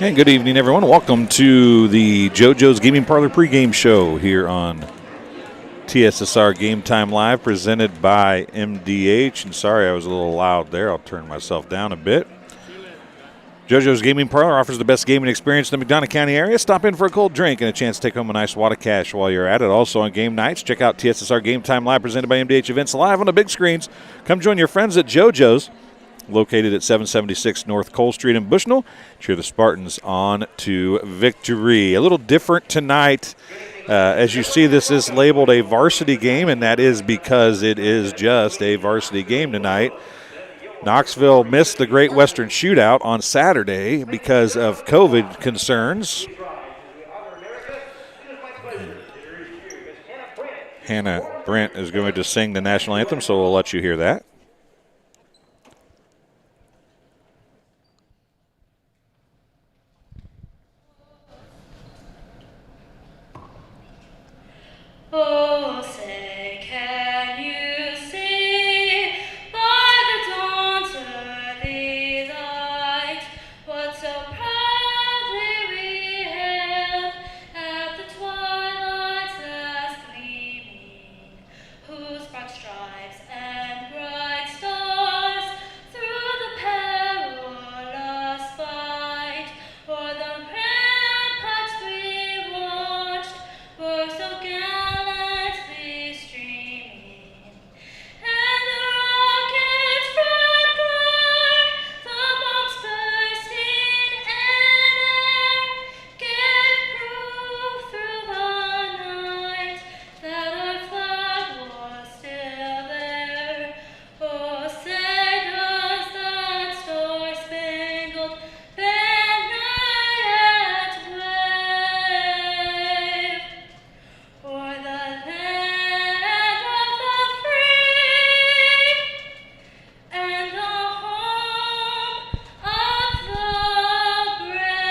And good evening, everyone. Welcome to the JoJo's Gaming Parlor pregame show here on TSSR Game Time Live, presented by MDH. And sorry I was a little loud there. I'll turn myself down a bit. JoJo's Gaming Parlor offers the best gaming experience in the McDonough County area. Stop in for a cold drink and a chance to take home a nice wad of cash while you're at it. Also on game nights, check out TSSR Game Time Live, presented by MDH Events, live on the big screens. Come join your friends at JoJo's, located at 776 North Cole Street in Bushnell. Cheer the Spartans on to victory. A little different tonight. As you see, this is labeled a varsity game, and that is because it is just a varsity game tonight. Knoxville missed the Great Western Shootout on Saturday because of COVID concerns. Hannah Brent is going to sing the national anthem, so we'll let you hear that. Oh, say, can you see by the dawn's early light what so proudly we hailed at the twilight's last gleaming, whose broad stripes and bright stars through the perilous fight o'er the ramparts we watched were so gallantly streaming, and the rocket's red glare, the bombs bursting in air, gave proof through the night that our flag was still there. Oh, say does that star-spangled banner yet wave o'er the land of the free and the home of the brave.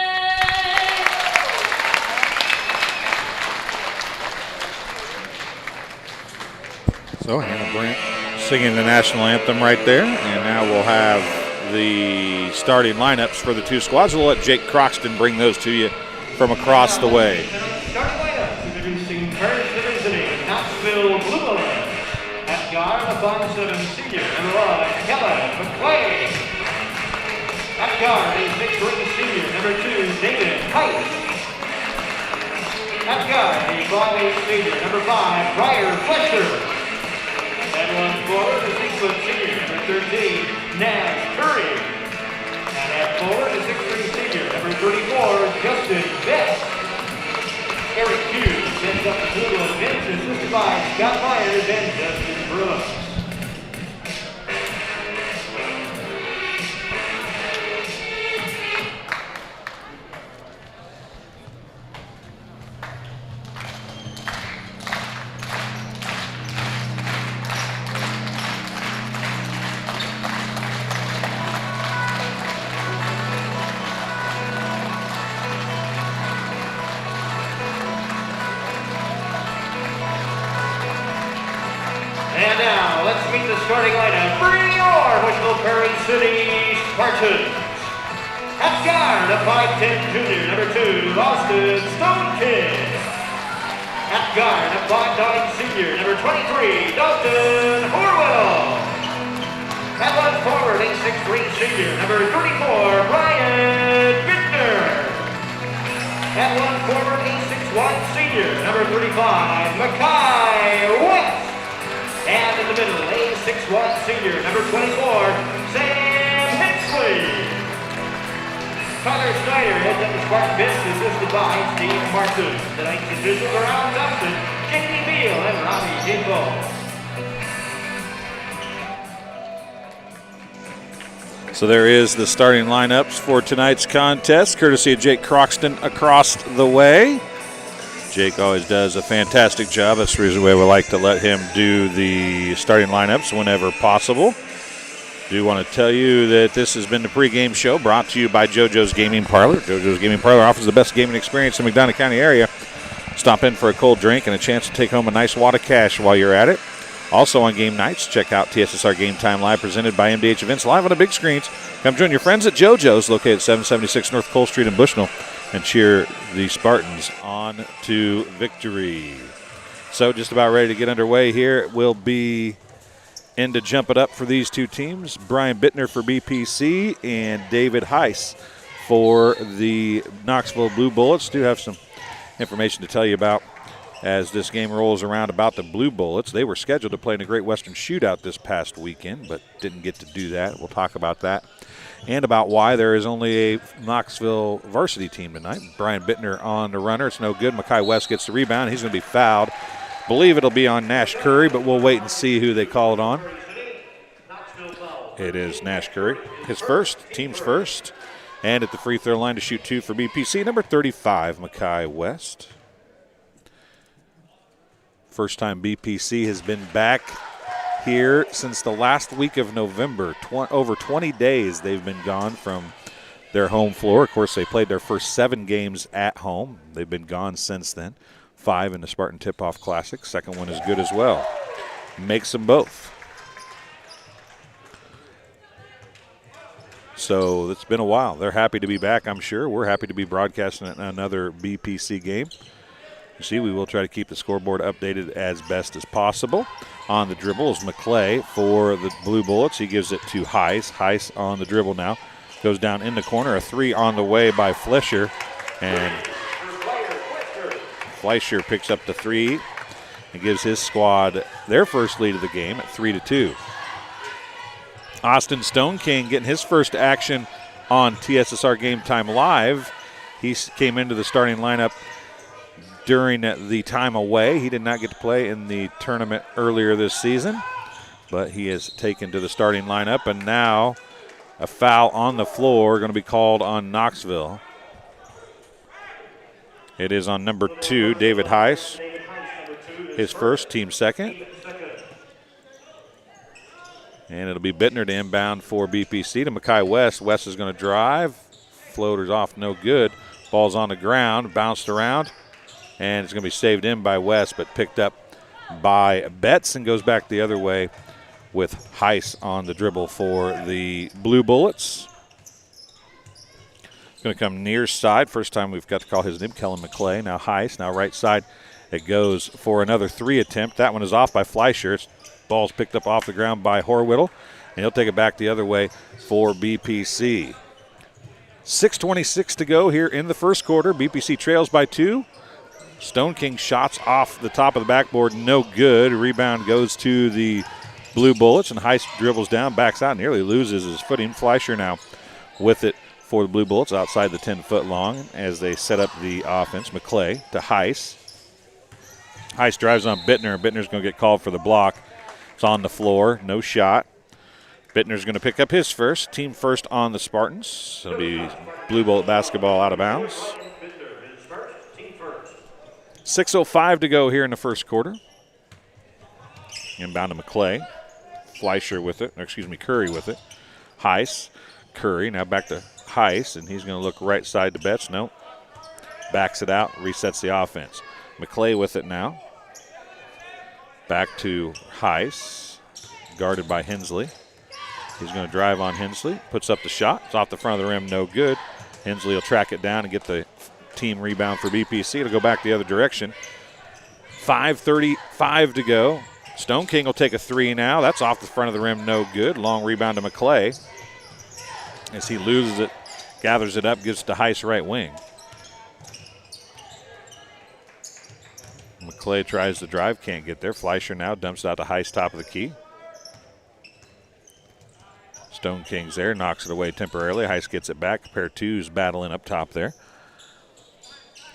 So Hannah Brent singing the national anthem right there. And now we'll have the starting lineups for the two squads. We'll let Jake Croxton bring those to you from across the way. Starting lineup, introducing first visiting Knoxville Blue Line. At guard, a Bond 7 senior, number 1, Kellen McClay. At guard, a 6'3" senior, number 2, David Height. At guard, a Bond 8 senior, number 5, Briar Fletcher. At 1 forward, a 6' senior, number 13, Naz Curry. And at forward, a 6'3" senior, number 34, Justin Best. Eric Hughes sends up the blue and Vince, assisted by Scott Myers and Justin Brooks. And now, let's meet the starting lineup for your Wishville Prairie City Spartans. At guard, a 5'10" junior, number 2, Austin Stonekid. At guard, a 5'9" senior, number 23, Dalton Horwell. At 1 forward, a 6'3" senior, number 34, Brian Bittner. At 1 forward, a 6'1" senior, number 35, Mackay West. And in the middle, a 6'1" senior, number 24, Sam Hensley. Tyler Snyder heads up the Spartan bench, assisted by Steve Martin. Tonight's officials are Alan Dustin, Jamie Beal, and Robbie Jimbo. So there is the starting lineups for tonight's contest, courtesy of Jake Croxton across the way. Jake always does a fantastic job. That's the reason why we like to let him do the starting lineups whenever possible. Do want to tell you that this has been the pregame show brought to you by JoJo's Gaming Parlor. JoJo's Gaming Parlor offers the best gaming experience in the McDonough County area. Stop in for a cold drink and a chance to take home a nice wad of cash while you're at it. Also on game nights, check out TSSR Game Time Live presented by MDH Events live on the big screens. Come join your friends at JoJo's located at 776 North Cole Street in Bushnell and cheer the Spartans on to victory. So just about ready to get underway here. It will be in to jump it up for these two teams. Brian Bittner for BPC and David Heiss for the Knoxville Blue Bullets. Do have some information to tell you about as this game rolls around about the Blue Bullets. They were scheduled to play in a Great Western Shootout this past weekend, but didn't get to do that. We'll talk about that and about why there is only a Knoxville varsity team tonight. Brian Bittner on the runner. It's no good. Mackay West gets the rebound. He's going to be fouled. Believe it'll be on Nash Curry, but we'll wait and see who they call it on. It is Nash Curry. His first, team's first. And at the free throw line to shoot 2 for BPC, number 35, Mackay West. First time BPC has been back here since the last week of November. Over 20 days they've been gone from their home floor. Of course, they played their first 7 games at home. They've been gone since then. 5 in the Spartan Tip-Off Classic. Second one is good as well. Makes them both. So it's been a while. They're happy to be back, I'm sure. We're happy to be broadcasting another BPC game. You see, we will try to keep the scoreboard updated as best as possible. On the dribble is McClay for the Blue Bullets. He gives it to Heiss. Heiss on the dribble now. Goes down in the corner. A 3 on the way by Fleischer. And Fleischer picks up the 3 and gives his squad their first lead of the game at 3-2. Austin Stone King getting his first action on TSSR Game Time Live. He came into the starting lineup during the time away. He did not get to play in the tournament earlier this season, but he is taken to the starting lineup, and now a foul on the floor going to be called on Knoxville. It is on number 2, David Heiss. His first, team second. And it'll be Bittner to inbound for BPC to Mackay West. West is going to drive. Floater's off, no good. Ball's on the ground, bounced around. And it's going to be saved in by West, but picked up by Betts and goes back the other way with Heiss on the dribble for the Blue Bullets. It's going to come near side. First time we've got to call his name, Kellen McClay. Now Heiss. Now right side. It goes for another 3 attempt. That one is off by Fleischer. Ball's picked up off the ground by Horwittle, and he'll take it back the other way for BPC. 6:26 to go here in the first quarter. BPC trails by 2. Stone King shots off the top of the backboard, no good. Rebound goes to the Blue Bullets, and Heiss dribbles down, backs out, nearly loses his footing. Fleischer now with it for the Blue Bullets outside the 10-foot long as they set up the offense. McClay to Heiss. Heiss drives on Bittner, and Bittner's going to get called for the block. It's on the floor, no shot. Bittner's going to pick up his first, team first on the Spartans. It'll be Blue Bullet basketball out of bounds. 6:05 to go here in the first quarter. Inbound to McClay. Fleischer with it, Curry with it. Heiss, Curry, now back to Heiss, and he's going to look right side to Betts. No. Backs it out, resets the offense. McClay with it now. Back to Heiss, guarded by Hensley. He's going to drive on Hensley, puts up the shot. It's off the front of the rim, no good. Hensley will track it down and get the team rebound for BPC. It'll go back the other direction. 5:35 to go. Stone King will take a 3 now. That's off the front of the rim, no good. Long rebound to McClay. As he loses it, gathers it up, gives it to Heiss right wing. McClay tries to drive, can't get there. Fleischer now dumps it out to Heiss, top of the key. Stone King's there, knocks it away temporarily. Heiss gets it back. Pair twos battling up top there.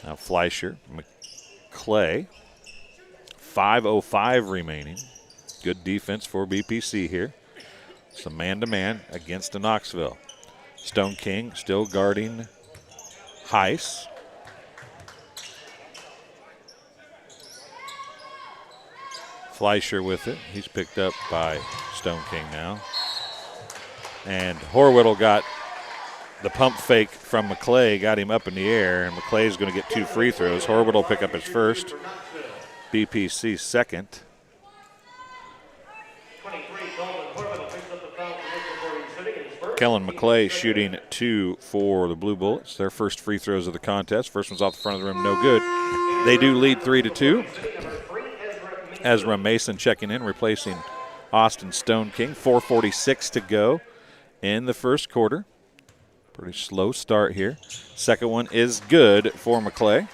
Now Fleischer, McClay. 5:05 remaining. Good defense for BPC here. Some man-to-man against the Knoxville. Stone King still guarding Heiss. Fleischer with it. He's picked up by Stone King now. And Horwittle got the pump fake from McClay, got him up in the air, and McClay's going to get 2 free throws. Horwittle will pick up his first, BPC second. Kellen McClay shooting 2 for the Blue Bullets. Their first free throws of the contest. First one's off the front of the rim, no good. They do lead 3-2. Ezra Mason checking in, replacing Austin Stone King. 4:46 to go in the first quarter. Pretty slow start here. Second one is good for McClay.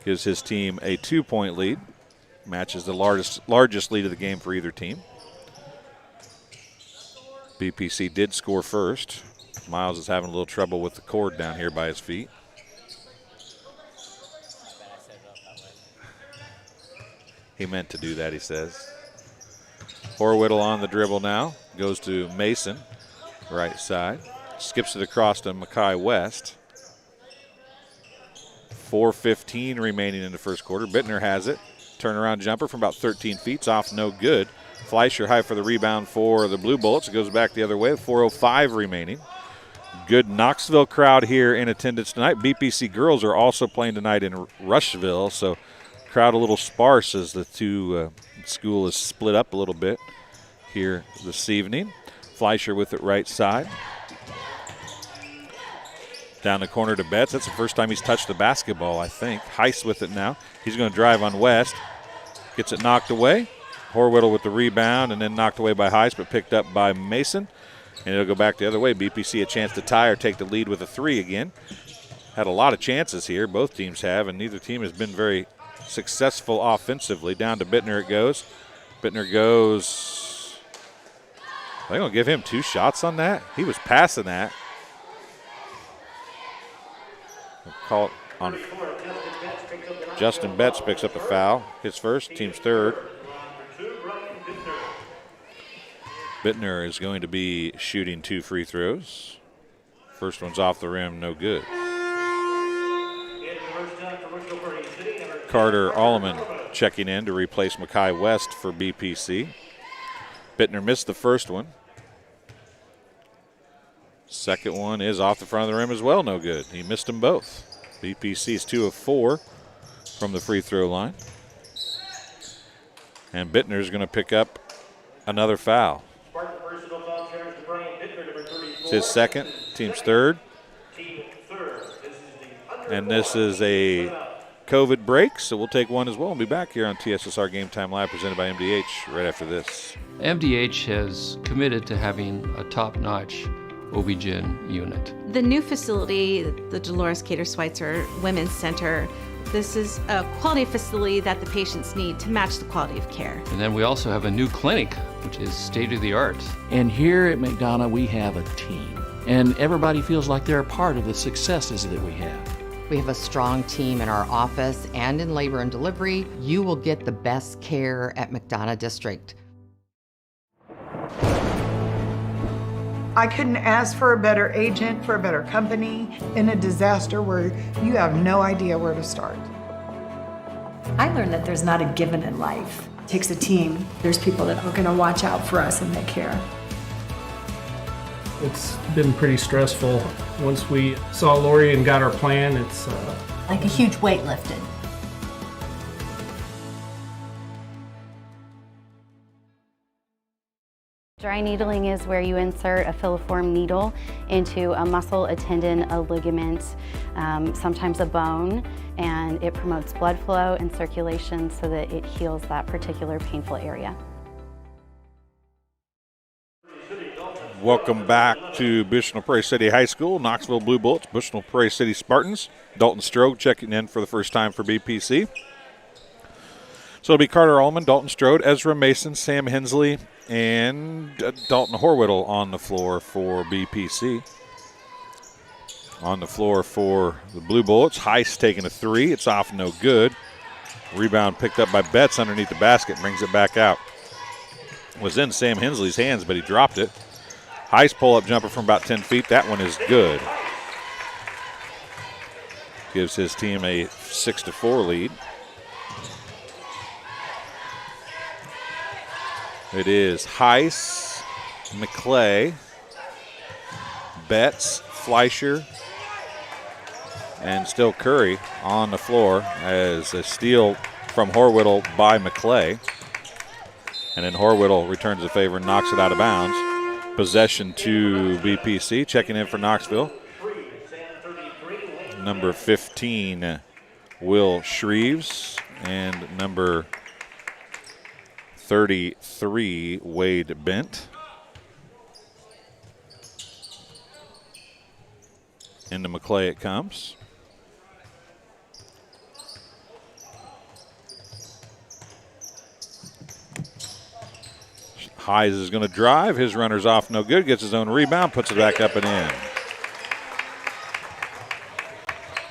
Gives his team a 2-point lead. Matches the largest lead of the game for either team. BPC did score first. Miles is having a little trouble with the cord down here by his feet. He meant to do that, he says. Horwittle on the dribble now. Goes to Mason, right side. Skips it across to Mackay West. 4:15 remaining in the first quarter. Bittner has it. Turnaround jumper from about 13 feet. It's off, no good. Fleischer high for the rebound for the Blue Bullets. It goes back the other way. 4:05 remaining. Good Knoxville crowd here in attendance tonight. BPC girls are also playing tonight in Rushville, so crowd a little sparse as the two school is split up a little bit here this evening. Fleischer with it right side. Down the corner to Betts. That's the first time he's touched the basketball, I think. Heiss with it now. He's going to drive on West. Gets it knocked away. Horwittle with the rebound and then knocked away by Heiss, but picked up by Mason. And it'll go back the other way. BPC a chance to tie or take the lead with a 3 again. Had a lot of chances here. Both teams have, and neither team has been very successful offensively. Down to Bittner it goes. Bittner goes. Are they going to give him 2 shots on that? He was passing that. We'll call it on. Justin Betts picks up the foul. His first, team's third. Bittner is going to be shooting 2 free throws. First one's off the rim, no good. Carter Alleman checking in to replace Mackay West for BPC. Bittner missed the first one. Second one is off the front of the rim as well, no good. He missed them both. BPC is 2 of 4 from the free throw line. And Bittner is going to pick up another foul. It's his second, team's third. And this is a COVID break, so we'll take one as well. We'll be back here on TSSR Game Time Live, presented by MDH, right after this. MDH has committed to having a top-notch OB-GYN unit. The new facility, the Dolores Cater Schweitzer Women's Center, this is a quality facility that the patients need to match the quality of care. And then we also have a new clinic, which is state-of-the-art. And here at McDonough, we have a team. And everybody feels like they're a part of the successes that we have. We have a strong team in our office and in labor and delivery. You will get the best care at McDonough District. I couldn't ask for a better agent, for a better company in a disaster where you have no idea where to start. I learned that there's not a given in life. It takes a team. There's people that are going to watch out for us and they care. It's been pretty stressful. Once we saw Lori and got our plan, it's like a huge weight lifted. Dry needling is where you insert a filiform needle into a muscle, a tendon, a ligament, sometimes a bone, and it promotes blood flow and circulation so that it heals that particular painful area. Welcome back to Bushnell Prairie City High School, Knoxville Blue Bullets, Bushnell Prairie City Spartans. Dalton Strode checking in for the first time for BPC. So it'll be Carter Allman, Dalton Strode, Ezra Mason, Sam Hensley, and Dalton Horwittle on the floor for BPC. On the floor for the Blue Bullets, Heiss taking a 3. It's off, no good. Rebound picked up by Betts underneath the basket, brings it back out. Was in Sam Hensley's hands, but he dropped it. Heiss pull-up jumper from about 10 feet. That one is good. Gives his team a 6-4 lead. It is Heiss, McClay, Betts, Fleischer, and still Curry on the floor as a steal from Horwittle by McClay. And then Horwittle returns the favor and knocks it out of bounds. Possession to BPC. Checking in for Knoxville. Number 15, Will Shreves, and number 33, Wade Bent. Into McClay it comes. Hayes is going to drive. His runner's off, no good. Gets his own rebound, puts it back up and in.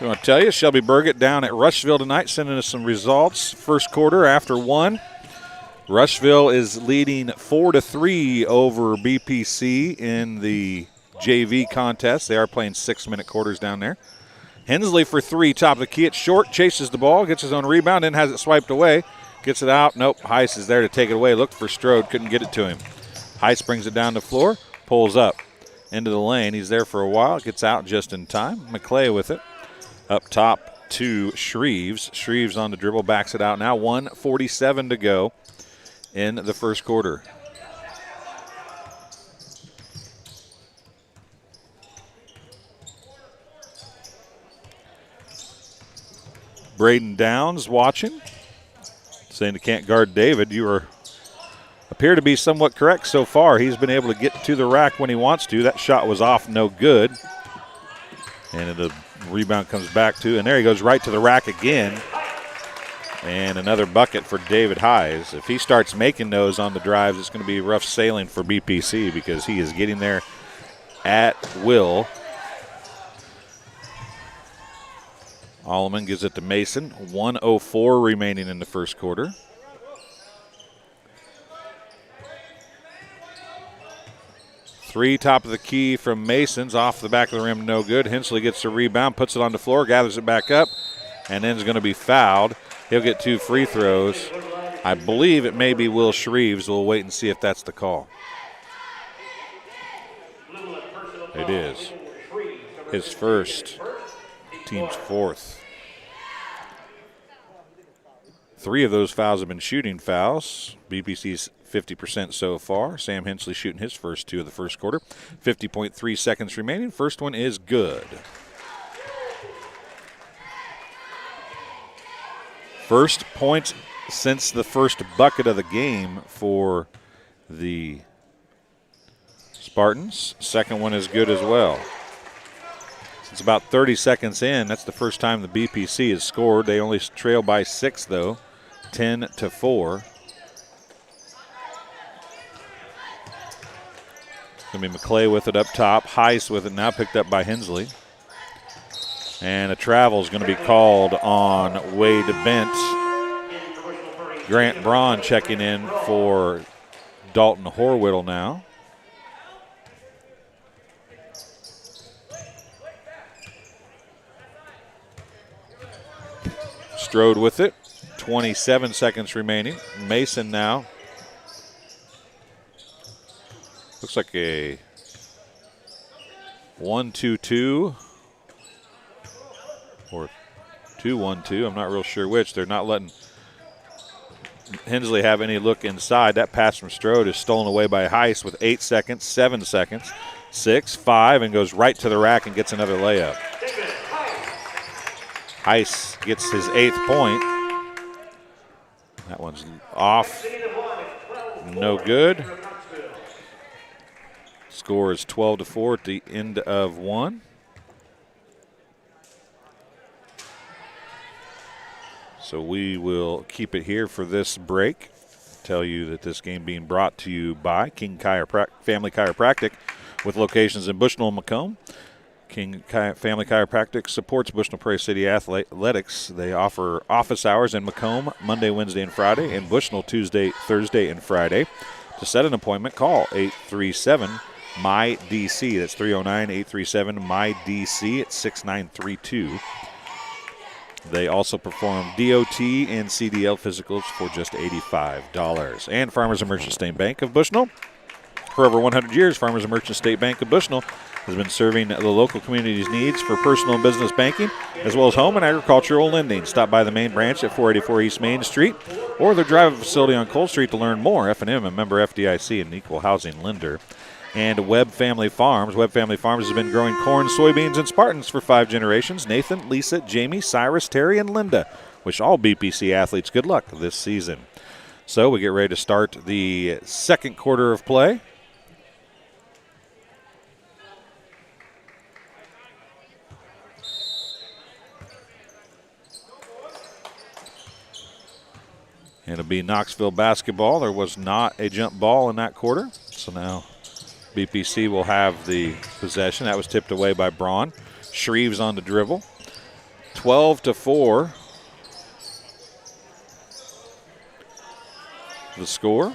I want to tell you, Shelby Burgett down at Rushville tonight, sending us some results. First quarter after 1. Rushville is leading 4-3 over BPC in the JV contest. They are playing 6-minute quarters down there. Hensley for 3, top of the key. It's short, chases the ball, gets his own rebound, and has it swiped away. Gets it out. Nope, Heiss is there to take it away. Looked for Strode, couldn't get it to him. Heiss brings it down the floor, pulls up into the lane. He's there for a while, gets out just in time. McClay with it. Up top to Shreves. Shreves on the dribble, backs it out now. 1:47 to go in the first quarter. Braden Downs watching, saying they can't guard David. You appear to be somewhat correct so far. He's been able to get to the rack when he wants to. That shot was off, no good. And the rebound comes back to, and there he goes right to the rack again. And another bucket for David Hayes. If he starts making those on the drives, it's going to be rough sailing for BPC because he is getting there at will. Alleman gives it to Mason. 1:04 remaining in the first quarter. Three, top of the key from Mason's, off the back of the rim, no good. Hensley gets the rebound, puts it on the floor, gathers it back up, and then is going to be fouled. He'll get 2 free throws. I believe it may be Will Shreves. We'll wait and see if that's the call. It is. His first, team's 4th. 3 of those fouls have been shooting fouls. BPC's 50% so far. Sam Hensley shooting his first 2 of the first quarter. 50.3 seconds remaining. First one is good. First point since the first bucket of the game for the Spartans. Second one is good as well. It's about 30 seconds in. That's the first time the BPC has scored. They only trail by 6, though, 10-4. Going to be McClay with it up top. Heiss with it now, picked up by Hensley. And a travel is going to be called on Wade Bent. Grant Braun checking in for Dalton Horwittle now. Strode with it. 27 seconds remaining. Mason now. Looks like a 1-2-2 or 2-1-2. I'm not real sure which. They're not letting Hensley have any look inside. That pass from Strode is stolen away by Heiss with 8 seconds, 7 seconds, 6, 5, and goes right to the rack and gets another layup. Heiss gets his 8th point. That one's off. No good. Score is 12-4 at the end of 1. So we will keep it here for this break. Tell you that this game being brought to you by King Family Chiropractic with locations in Bushnell and Macomb. King Family Chiropractic supports Bushnell Prairie City Athletics. They offer office hours in Macomb Monday, Wednesday, and Friday, and Bushnell Tuesday, Thursday, and Friday. To set an appointment, call 837-MY-DC. That's 309-837-MY-DC at 6932. They also perform DOT and CDL physicals for just $85. And Farmers and Merchant State Bank of Bushnell. For over 100 years, Farmers and Merchant State Bank of Bushnell has been serving the local community's needs for personal and business banking, as well as home and agricultural lending. Stop by the main branch at 484 East Main Street or their drive facility on Cole Street to learn more. F&M, a member FDIC, and equal housing lender. and Webb Family Farms. Webb Family Farms has been growing corn, soybeans, and Spartans for 5 generations. Nathan, Lisa, Jamie, Cyrus, Terry, and Linda wish all BPC athletes good luck this season. So we get ready to start the second quarter of play. It'll be Knoxville basketball. There was not a jump ball in that quarter. So now BPC will have the possession. That was tipped away by Braun. Shreves on the dribble. 12-4. The score.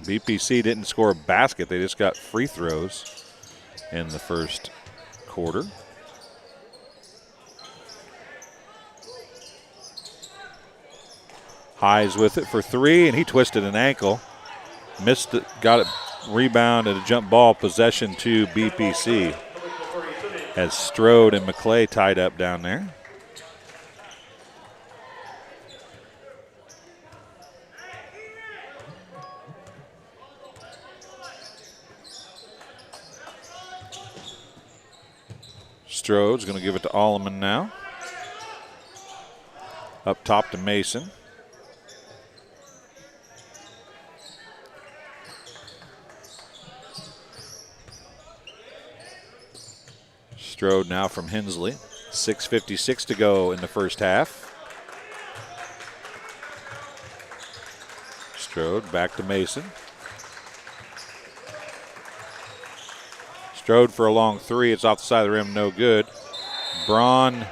BPC didn't score a basket. They just got free throws in the first quarter. Highs with it for 3, and he twisted an ankle. Missed it, got it, rebound and a jump ball, possession to BPC. As Strode and McClay tied up down there. Strode's going to give it to Alleman now. Up top to Mason. Strode now from Hensley. 6:56 to go in the first half. Strode back to Mason. Strode for a long 3. It's off the side of the rim, no good. Braun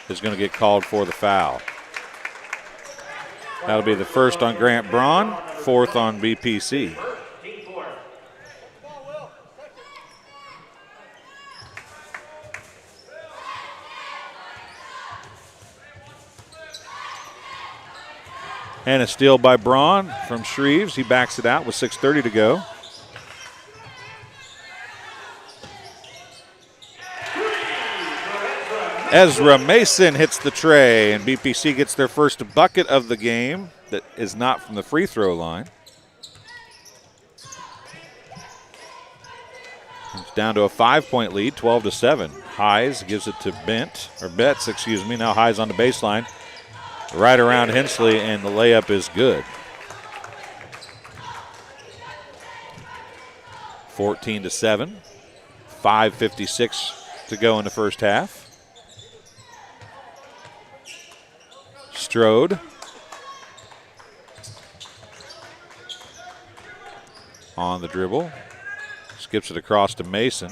is going to get called for the foul. That'll be the first on Grant Braun, 4th on BPC. And a steal by Braun from Shreves. He backs it out with 6:30 to go. Ezra Mason hits the tray, and BPC gets their first bucket of the game that is not from the free throw line. It's down to a 5-point lead, 12-7. Highs gives it to Betts, excuse me. Now Highs on the baseline. Right around Hensley, and the layup is good. 14-7. 5:56 to go in the first half. Strode. On the dribble. Skips it across to Mason.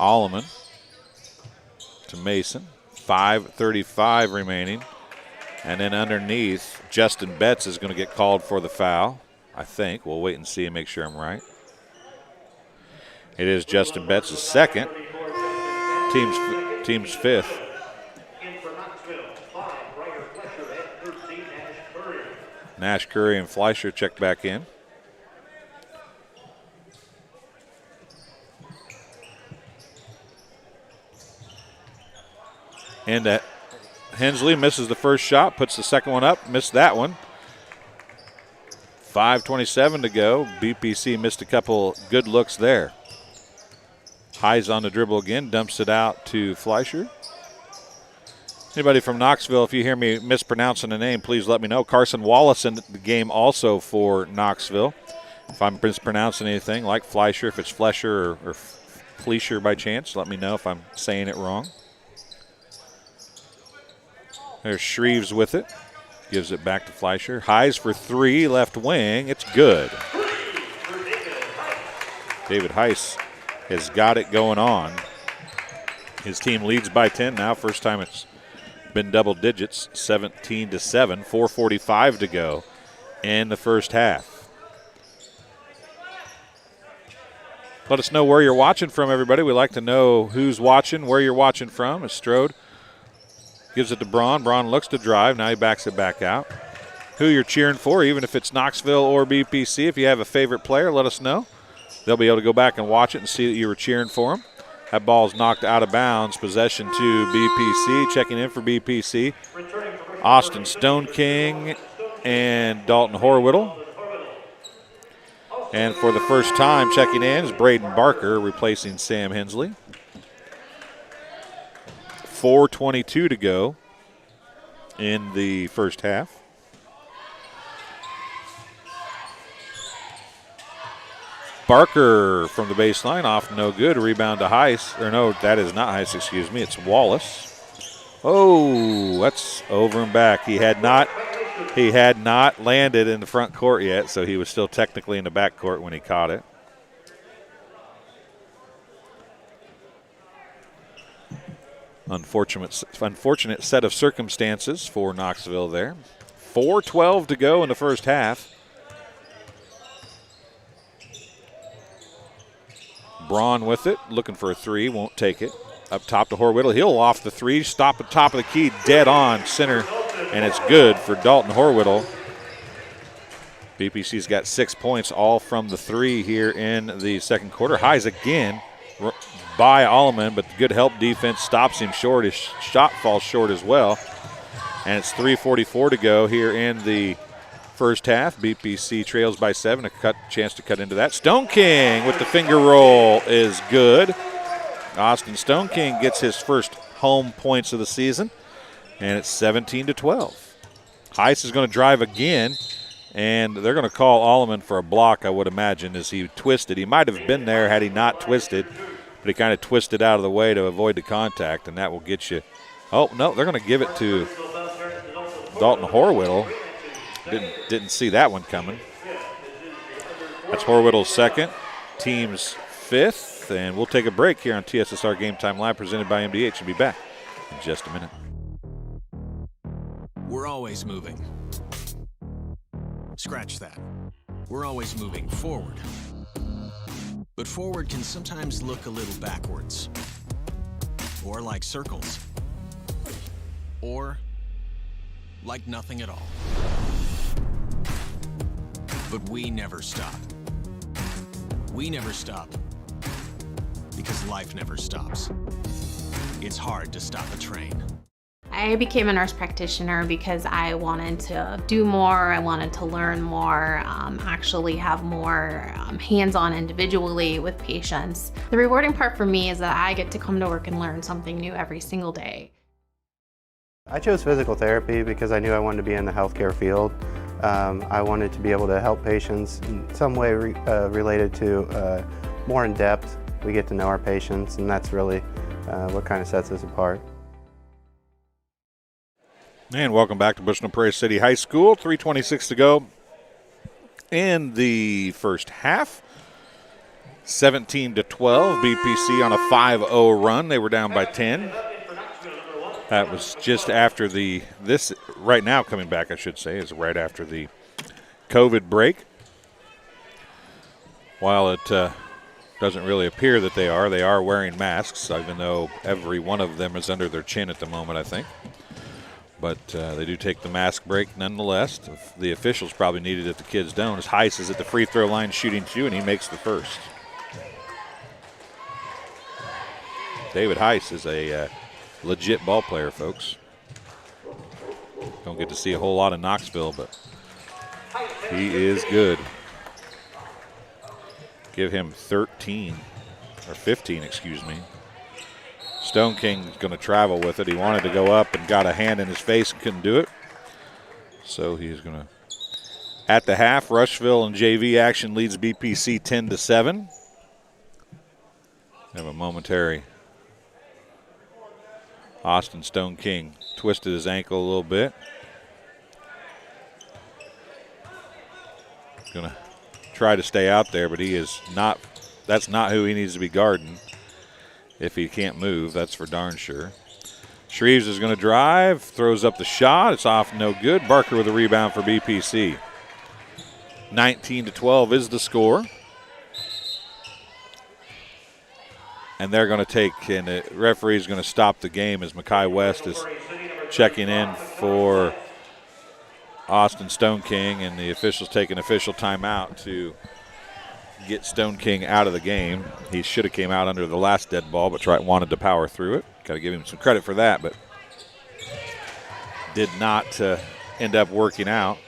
Alleman to Mason. 5:35 remaining. And then underneath, Justin Betts is going to get called for the foul, I think. We'll wait and see and make sure I'm right. It is Justin Betts' second. Team's 5th. Nash, Curry, and Fleischer check back in. And Hensley misses the first shot, puts the second one up, missed that one. 5:27 to go. BPC missed a couple good looks there. Highs on the dribble again, dumps it out to Fleischer. Anybody from Knoxville, if you hear me mispronouncing the name, please let me know. Carson Wallace in the game also for Knoxville. If I'm mispronouncing anything, like Fleischer, if it's Fleischer or Fleischer by chance, let me know if I'm saying it wrong. There's Shreves with it. Gives it back to Fleischer. Highs for 3, left wing. It's good. David Heiss has got it going on. His team leads by 10 now. First time it's been double digits, 17-7. 4:45 to go in the first half. Let us know where you're watching from, everybody. We like to know who's watching, where you're watching from. As Strode gives it to Braun. Braun looks to drive. Now he backs it back out. Who you're cheering for, even if it's Knoxville or BPC. If you have a favorite player, let us know. They'll be able to go back and watch it and see that you were cheering for him. That ball's knocked out of bounds. Possession to BPC. Checking in for BPC. Austin Stone King and Dalton Horwittle. And for the first time checking in is Braden Barker replacing Sam Hensley. 4:22 to go in the first half. Barker from the baseline off no good. Rebound to Heiss. Or no, that is not Heiss, excuse me. It's Wallace. Oh, that's over and back. He had not landed in the front court yet, so he was still technically in the back court when he caught it. Unfortunate set of circumstances for Knoxville there. 4:12 to go in the first half. Braun with it, looking for a three, won't take it. Up top to Horwittle. He'll off the three, stop at top of the key, dead on center, and it's good for Dalton Horwittle. BPC's got 6 points, all from the three here in the second quarter. Highs again by Alleman, but good help defense stops him short. His shot falls short as well. And it's 3:44 to go here in the first half. BPC trails by 7. A chance to cut into that. Stone King with the finger roll is good. Austin Stone King gets his first home points of the season, and it's 17-12. Heiss is going to drive again, and they're going to call Alleman for a block, I would imagine, as he twisted. He might have been there had he not twisted, but he kind of twisted out of the way to avoid the contact, and that will get you. Oh, no, they're going to give it to Dalton Horwittle. Didn't see that one coming. That's Horwittle's second, team's fifth, and we'll take a break here on TSSR Game Time Live presented by MDH. We'll be back in just a minute. We're always moving. Scratch that. We're always moving forward. But forward can sometimes look a little backwards. Or like circles. Or like nothing at all. But we never stop. We never stop because life never stops. It's hard to stop a train. I became a nurse practitioner because I wanted to do more, I wanted to learn more, actually have more hands-on individually with patients. The rewarding part for me is that I get to come to work and learn something new every single day. I chose physical therapy because I knew I wanted to be in the healthcare field. I wanted to be able to help patients in some way related to more in depth. We get to know our patients, and that's really what kind of sets us apart. And welcome back to Bushnell Prairie City High School. 3:26 to go in the first half. 17-12, BPC on a 5-0 run. They were down by 10. That was just after this right now coming back, I should say, is right after the COVID break. While it doesn't really appear that they are wearing masks, even though every one of them is under their chin at the moment, I think. But they do take the mask break nonetheless. The officials probably need it if the kids don't. As Heiss is at the free throw line shooting 2, and he makes the first. David Heiss is a legit ball player, folks. Don't get to see a whole lot of Knoxville, but he is good. Give him 13, or 15, excuse me. Stone King's going to travel with it. He wanted to go up and got a hand in his face and couldn't do it. So he's going to, at the half, Rushville and JV action leads BPC 10-7. Have a momentary. Austin Stone King twisted his ankle a little bit. Going to try to stay out there, but he is not. That's not who he needs to be guarding. If he can't move, that's for darn sure. Shreves is going to drive, throws up the shot. It's off, no good. Barker with a rebound for BPC. 19-12 is the score. And they're going to take, and the referee is going to stop the game as Makai West is checking in for Austin Stone King, and the officials take an official timeout to get Stone King out of the game. He should have came out under the last dead ball, but wanted to power through it. Got to give him some credit for that, but did not end up working out.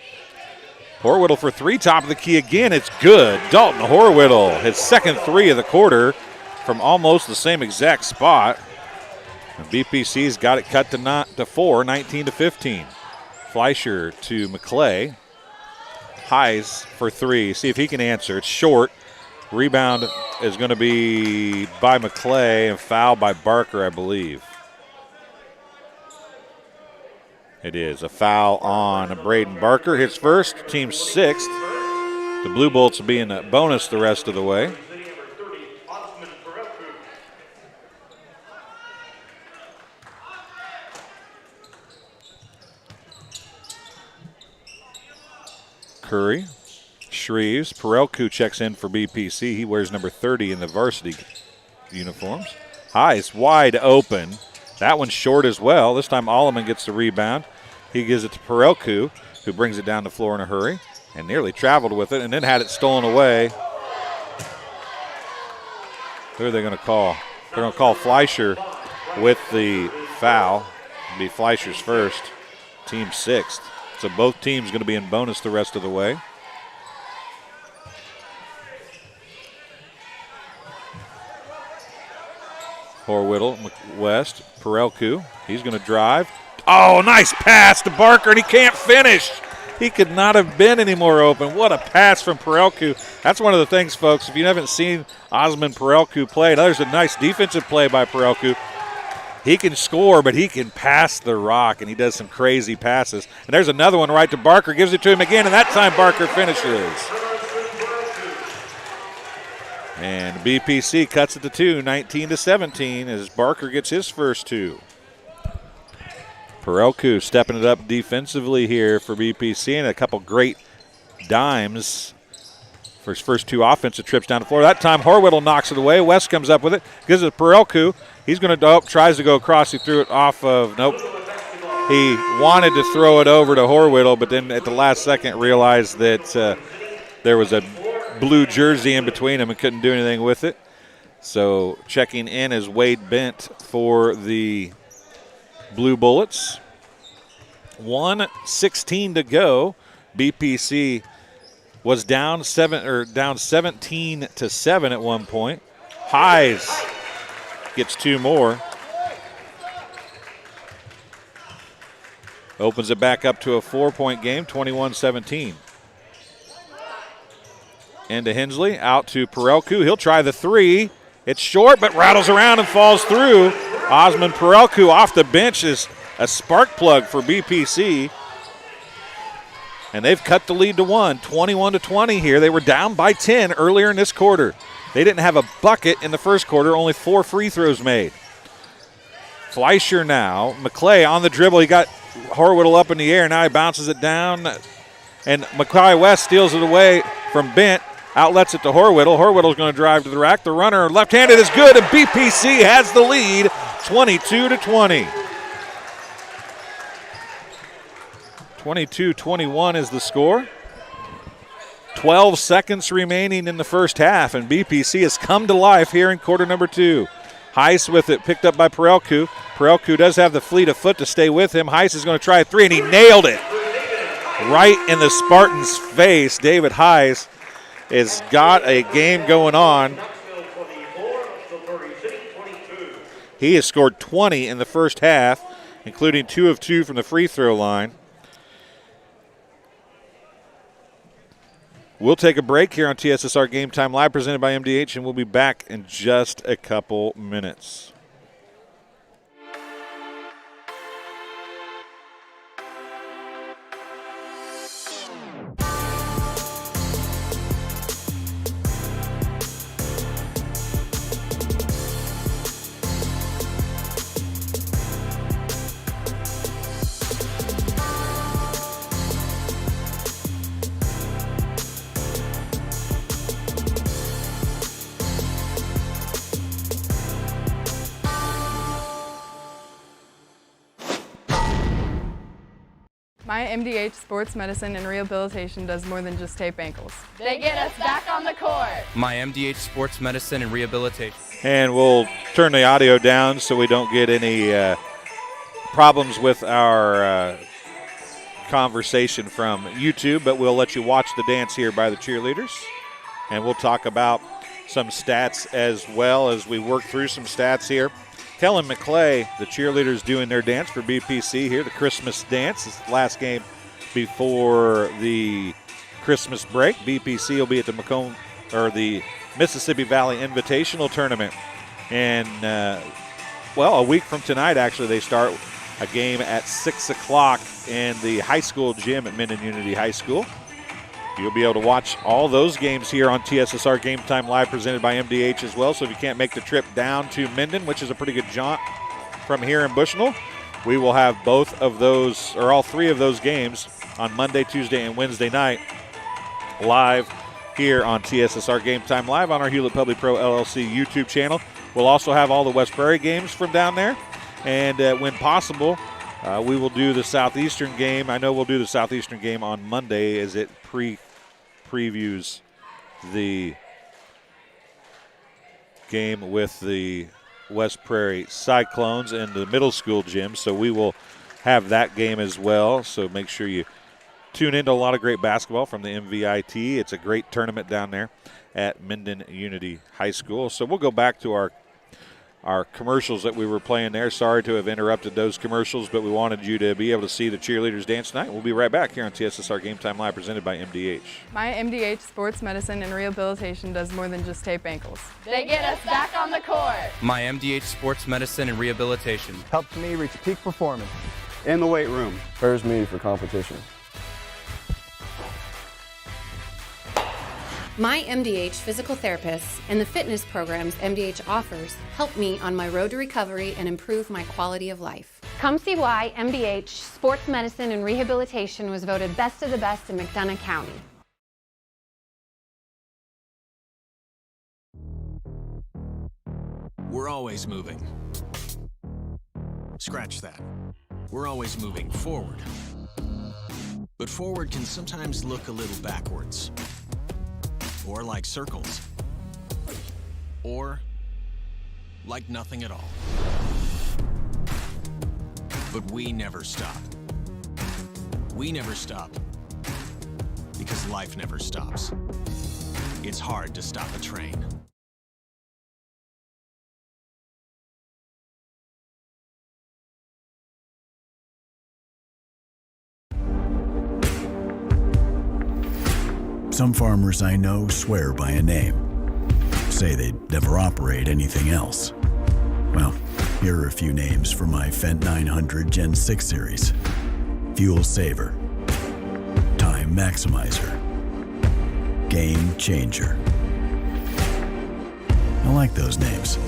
Horwittle for three, top of the key again. It's good. Dalton Horwittle, his second three of the quarter from almost the same exact spot. And BPC's got it cut to 4, 19-15. Fleischer to McClay. Highs for three. See if he can answer. It's short. Rebound is going to be by McClay and foul by Barker, I believe. It is a foul on Braden Barker. His first, team sixth. The Blue Bolts will be in a bonus the rest of the way. Curry, Shreves, Perelku checks in for BPC. He wears number 30 in the varsity uniforms. Highs wide open. That one's short as well. This time Alleman gets the rebound. He gives it to Perelku, who brings it down the floor in a hurry and nearly traveled with it and then had it stolen away. Who are they going to call? They're going to call Fleischer with the foul. It'll be Fleischer's first, team sixth. So both teams going to be in bonus the rest of the way. Horwittle, West, Perelku. He's going to drive. Oh, nice pass to Barker, and he can't finish. He could not have been any more open. What a pass from Perelku. That's one of the things, folks, if you haven't seen Osmond Perelku play, there's a nice defensive play by Perelku. He can score, but he can pass the rock, and he does some crazy passes. And there's another one right to Barker, gives it to him again, and that time Barker finishes. And BPC cuts it to 2, 19-17, as Barker gets his first two. Perelku stepping it up defensively here for BPC, and a couple great dimes for his first two offensive trips down the floor. That time Horwittle knocks it away. West comes up with it, gives it to Perelku. He's going to tries to go across. He threw it off of, nope. He wanted to throw it over to Horwittle, but then at the last second realized that there was a blue jersey in between him and couldn't do anything with it. So checking in is Wade Bent for the Blue Bullets. 1:16 to go. BPC was down 17-7 at one point. Highs gets two more. Opens it back up to a 4-point game, 21-17. Into Hensley, out to Perelku. He'll try the three. It's short, but rattles around and falls through. Osmond Perelku off the bench is a spark plug for BPC. And they've cut the lead to 1, 21-20 here. They were down by 10 earlier in this quarter. They didn't have a bucket in the first quarter, only 4 free throws made. Fleischer now. McClay on the dribble. He got Horwittle up in the air. Now he bounces it down. And McClay West steals it away from Bent. Outlets it to Horwittle. Horwittle's going to drive to the rack. The runner left-handed is good, and BPC has the lead, 22-20. 22-21 is the score. 12 seconds remaining in the first half, and BPC has come to life here in quarter number 2. Heiss with it, picked up by Perelku. Perelku does have the fleet of foot to stay with him. Heiss is going to try a three, and he nailed it. Right in the Spartans' face. David Heiss has got a game going on. He has scored 20 in the first half, including 2 of 2 from the free throw line. We'll take a break here on TSSR Game Time Live, presented by MDH, and we'll be back in just a couple minutes. My MDH Sports Medicine and Rehabilitation does more than just tape ankles. They get us back on the court. My MDH Sports Medicine and Rehabilitation. And we'll turn the audio down so we don't get any problems with our conversation from YouTube, but we'll let you watch the dance here by the cheerleaders. And we'll talk about some stats as well as we work through some stats here. Kellen McClay, the cheerleaders doing their dance for BPC here, the Christmas dance. It's the last game before the Christmas break. BPC will be at the Mississippi Valley Invitational Tournament. And, a week from tonight, actually, they start a game at 6 o'clock in the high school gym at Minden Unity High School. You'll be able to watch all those games here on TSSR Game Time Live, presented by MDH as well. So if you can't make the trip down to Minden, which is a pretty good jaunt from here in Bushnell, we will have both of those, or all three of those games on Monday, Tuesday, and Wednesday night live here on TSSR Game Time Live on our Hewlett Public Pro LLC YouTube channel. We'll also have all the West Prairie games from down there. And when possible, we will do the Southeastern game. I know we'll do the Southeastern game on Monday as it previews the game with the West Prairie Cyclones in the middle school gym. So we will have that game as well. So make sure you tune into a lot of great basketball from the MVIT. It's a great tournament down there at Minden Unity High School. So we'll go back to our commercials that we were playing there. Sorry to have interrupted those commercials, but we wanted you to be able to see the cheerleaders dance tonight. We'll be right back here on TSSR Game Time Live, presented by MDH. My MDH Sports Medicine and Rehabilitation does more than just tape ankles. They get us back on the court. My MDH Sports Medicine and Rehabilitation helps me reach peak performance in the weight room. Prepares me for competition. My MDH physical therapists and the fitness programs MDH offers help me on my road to recovery and improve my quality of life. Come see why MDH Sports Medicine and Rehabilitation was voted best of the best in McDonough County. We're always moving. Scratch that. We're always moving forward. But forward can sometimes look a little backwards. Or like circles. Or like nothing at all. But we never stop. We never stop because life never stops. It's hard to stop a train. Some farmers I know swear by a name, say they'd never operate anything else. Well, here are a few names for my Fendt 900 Gen 6 series. Fuel Saver, Time Maximizer, Game Changer. I like those names.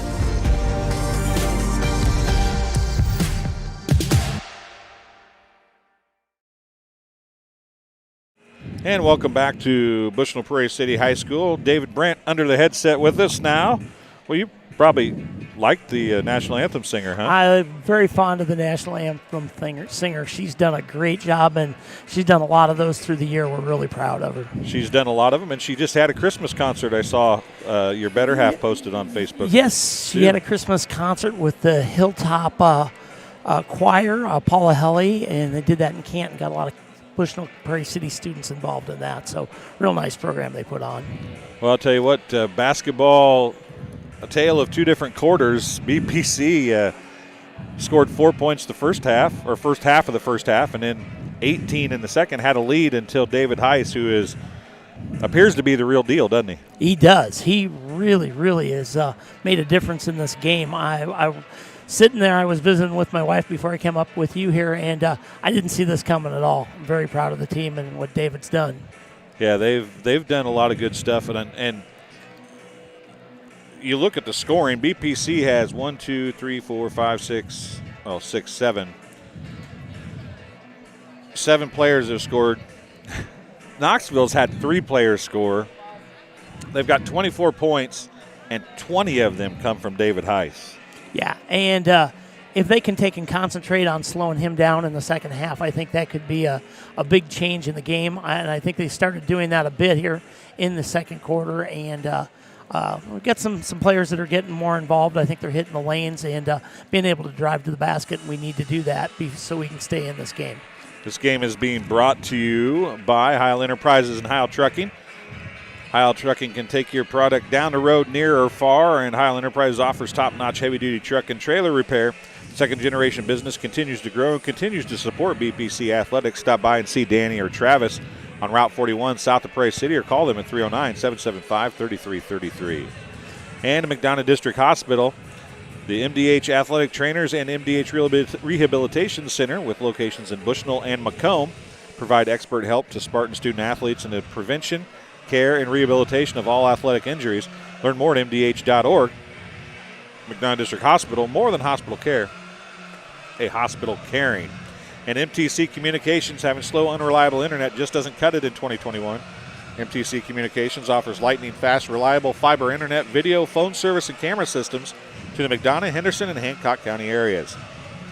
And welcome back to Bushnell Prairie City High School. David Brent under the headset with us now. Well, you probably like the national anthem singer, huh? I'm very fond of the national anthem singer. She's done a great job, and she's done a lot of those through the year. We're really proud of her. She's done a lot of them, and she just had a Christmas concert. I saw your better half posted on Facebook. Yes, she had a Christmas concert with the Hilltop Choir, Paula Helly, and they did that in Canton. Got a lot of Bushnell Prairie City students involved in that. So real nice program they put on. Well, I'll tell you what, basketball, a tale of two different quarters. BPC scored 4 points the first half of the first half, and then 18 in the second, had a lead until David Heiss, who appears to be the real deal, doesn't he? He does. He really, really has made a difference in this game. I sitting there, I was visiting with my wife before I came up with you here, and I didn't see this coming at all. I'm very proud of the team and what David's done. Yeah, they've done a lot of good stuff, and you look at the scoring. BPC has 7 players have scored. Knoxville's had 3 players score. They've got 24 points, and 20 of them come from David Heiss. Yeah, and if they can take and concentrate on slowing him down in the second half, I think that could be a big change in the game. And I think they started doing that a bit here in the second quarter. And we've got some players that are getting more involved. I think they're hitting the lanes and being able to drive to the basket. And we need to do that so we can stay in this game. This game is being brought to you by Heil Enterprises and Heil Trucking. Heil Trucking can take your product down the road near or far, and Heil Enterprises offers top-notch heavy-duty truck and trailer repair. Second-generation business continues to grow and continues to support BPC Athletics. Stop by and see Danny or Travis on Route 41 south of Prairie City, or call them at 309-775-3333. And McDonough District Hospital, the MDH Athletic Trainers and MDH Rehabilitation Center, with locations in Bushnell and Macomb, provide expert help to Spartan student-athletes in the prevention, care, and rehabilitation of all athletic injuries. Learn more at mdh.org. McDonough District Hospital, more than hospital care, a hospital caring. And MTC Communications, having slow, unreliable internet just doesn't cut it in 2021. MTC Communications offers lightning fast, reliable fiber internet, video, phone service, and camera systems to the McDonough, Henderson, and Hancock County areas.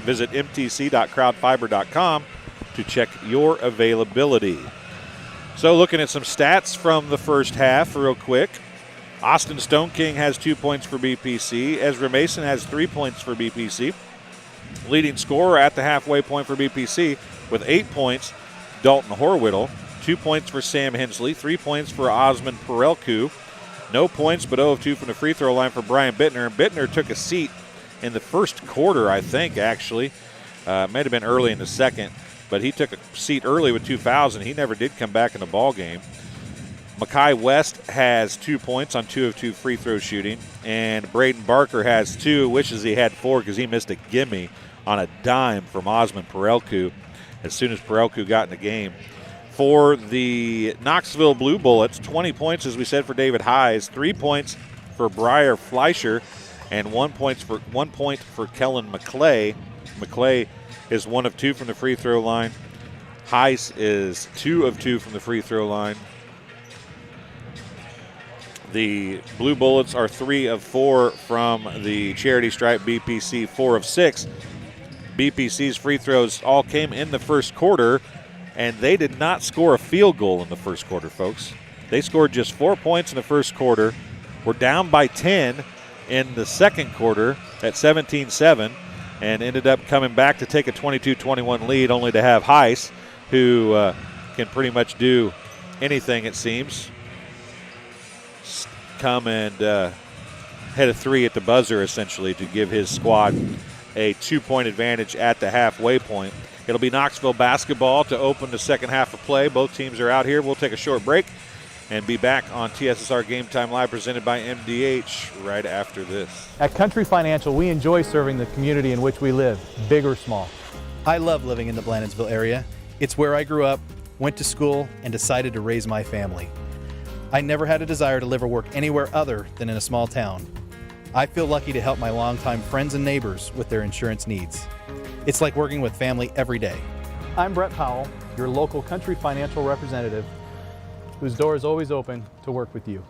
Visit mtc.crowdfiber.com to check your availability. So looking at some stats from the first half real quick. Austin Stone King has 2 points for BPC. Ezra Mason has 3 points for BPC. Leading scorer at the halfway point for BPC with 8 points, Dalton Horwittle. 2 points for Sam Hensley. 3 points for Osmond Perelku. No points, but 0 of 2 from the free throw line for Brian Bittner. And Bittner took a seat in the first quarter, I think, actually. Might have been early in the second, but he took a seat early with 2 fouls, and he never did come back in the ball game. Makai West has 2 points on 2 of 2 free throw shooting, and Braden Barker has 2, wishes he had 4 because he missed a gimme on a dime from Osmond Perelku as soon as Perelku got in the game. For the Knoxville Blue Bullets, 20 points, as we said, for David Hayes, 3 points for Briar Fleischer, and 1 point for Kellen McClay. McClay is 1 of 2 from the free throw line. Hayes is 2 of 2 from the free throw line. The Blue Bullets are 3 of 4 from the charity stripe. BPC 4 of 6. BPC's free throws all came in the first quarter, and they did not score a field goal in the first quarter, folks. They scored just 4 points in the first quarter. We're down by 10 in the second quarter at 17-7, and ended up coming back to take a 22-21 lead, only to have Heiss, who can pretty much do anything, it seems, come and hit a 3 at the buzzer, essentially, to give his squad a 2-point advantage at the halfway point. It'll be Knoxville basketball to open the second half of play. Both teams are out here. We'll take a short break and be back on TSSR Game Time Live, presented by MDH, right after this. At Country Financial, we enjoy serving the community in which we live, big or small. I love living in the Blandonsville area. It's where I grew up, went to school, and decided to raise my family. I never had a desire to live or work anywhere other than in a small town. I feel lucky to help my longtime friends and neighbors with their insurance needs. It's like working with family every day. I'm Brett Powell, your local Country Financial representative, whose door is always open to work with you.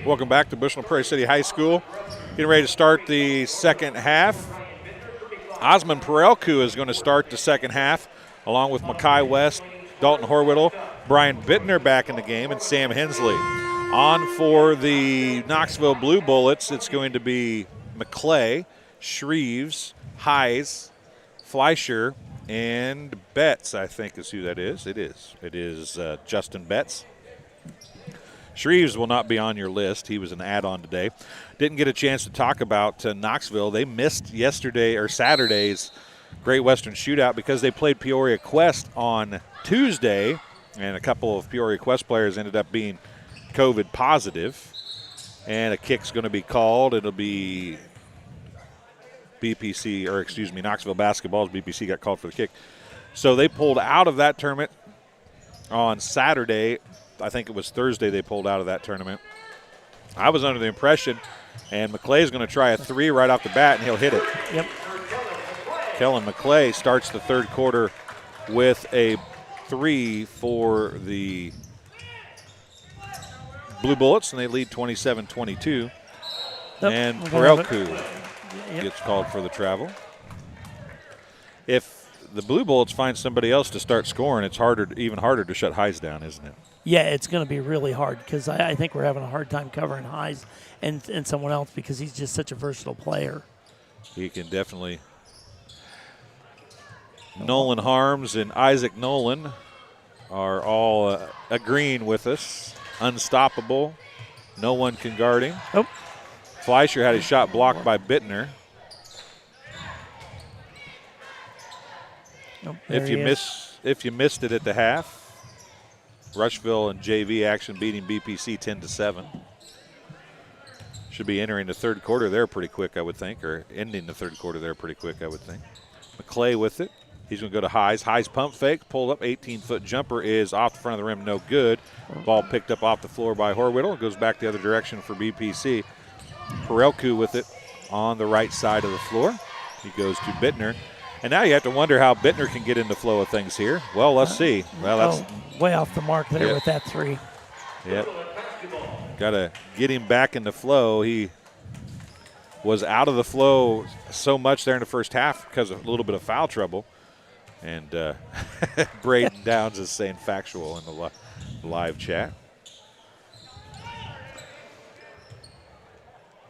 Welcome back to Bushnell Prairie City High School. Getting ready to start the second half. Osmond Perelku is going to start the second half, along with Makai West, Dalton Horwittle, Brian Bittner back in the game, and Sam Hensley. On for the Knoxville Blue Bullets, it's going to be McClay, Shreves, Hayes, Fleischer, and Betts, I think is who that is. It is Justin Betts. Shreves will not be on your list. He was an add-on today. Didn't get a chance to talk about Knoxville. They missed Saturday's Great Western Shootout because they played Peoria Quest on Tuesday, and a couple of Peoria Quest players ended up being COVID positive, and a kick's going to be called. It'll be Knoxville basketball. BPC got called for the kick. So they pulled out of that tournament on Saturday. I think it was Thursday they pulled out of that tournament. I was under the impression, and McClay's going to try a 3 right off the bat, and he'll hit it. Yep. Kellen McClay starts the third quarter with a 3 for the Blue Bullets, and they lead 27-22. And Perelku gets called for the travel. if the Blue Bullets find somebody else to start scoring, it's even harder to shut Highs down, isn't it? Yeah, it's going to be really hard because I think we're having a hard time covering Highs and someone else because he's just such a versatile player. He can definitely. Nolan Harms and Isaac Nolan are all agreeing with us. Unstoppable. No one can guard him. Oh. Fleischer had his shot blocked by Bittner. Oh, If you missed it at the half, Rushville and JV action beating BPC 10-7. Should be entering the third quarter there pretty quick, I would think, or ending the third quarter there pretty quick, I would think. McClay with it. He's going to go to Highs. Highs pump fake, pulled up, 18-foot jumper is off the front of the rim, no good. Ball picked up off the floor by Horwittle. It goes back the other direction for BPC. Perelku with it on the right side of the floor. He goes to Bittner. And now you have to wonder how Bittner can get in the flow of things here. Well, let's see. Well, that's way off the mark there with that three. Yep. Got to get him back in the flow. He was out of the flow so much there in the first half because of a little bit of foul trouble. And Braden Downs is saying factual in the live chat.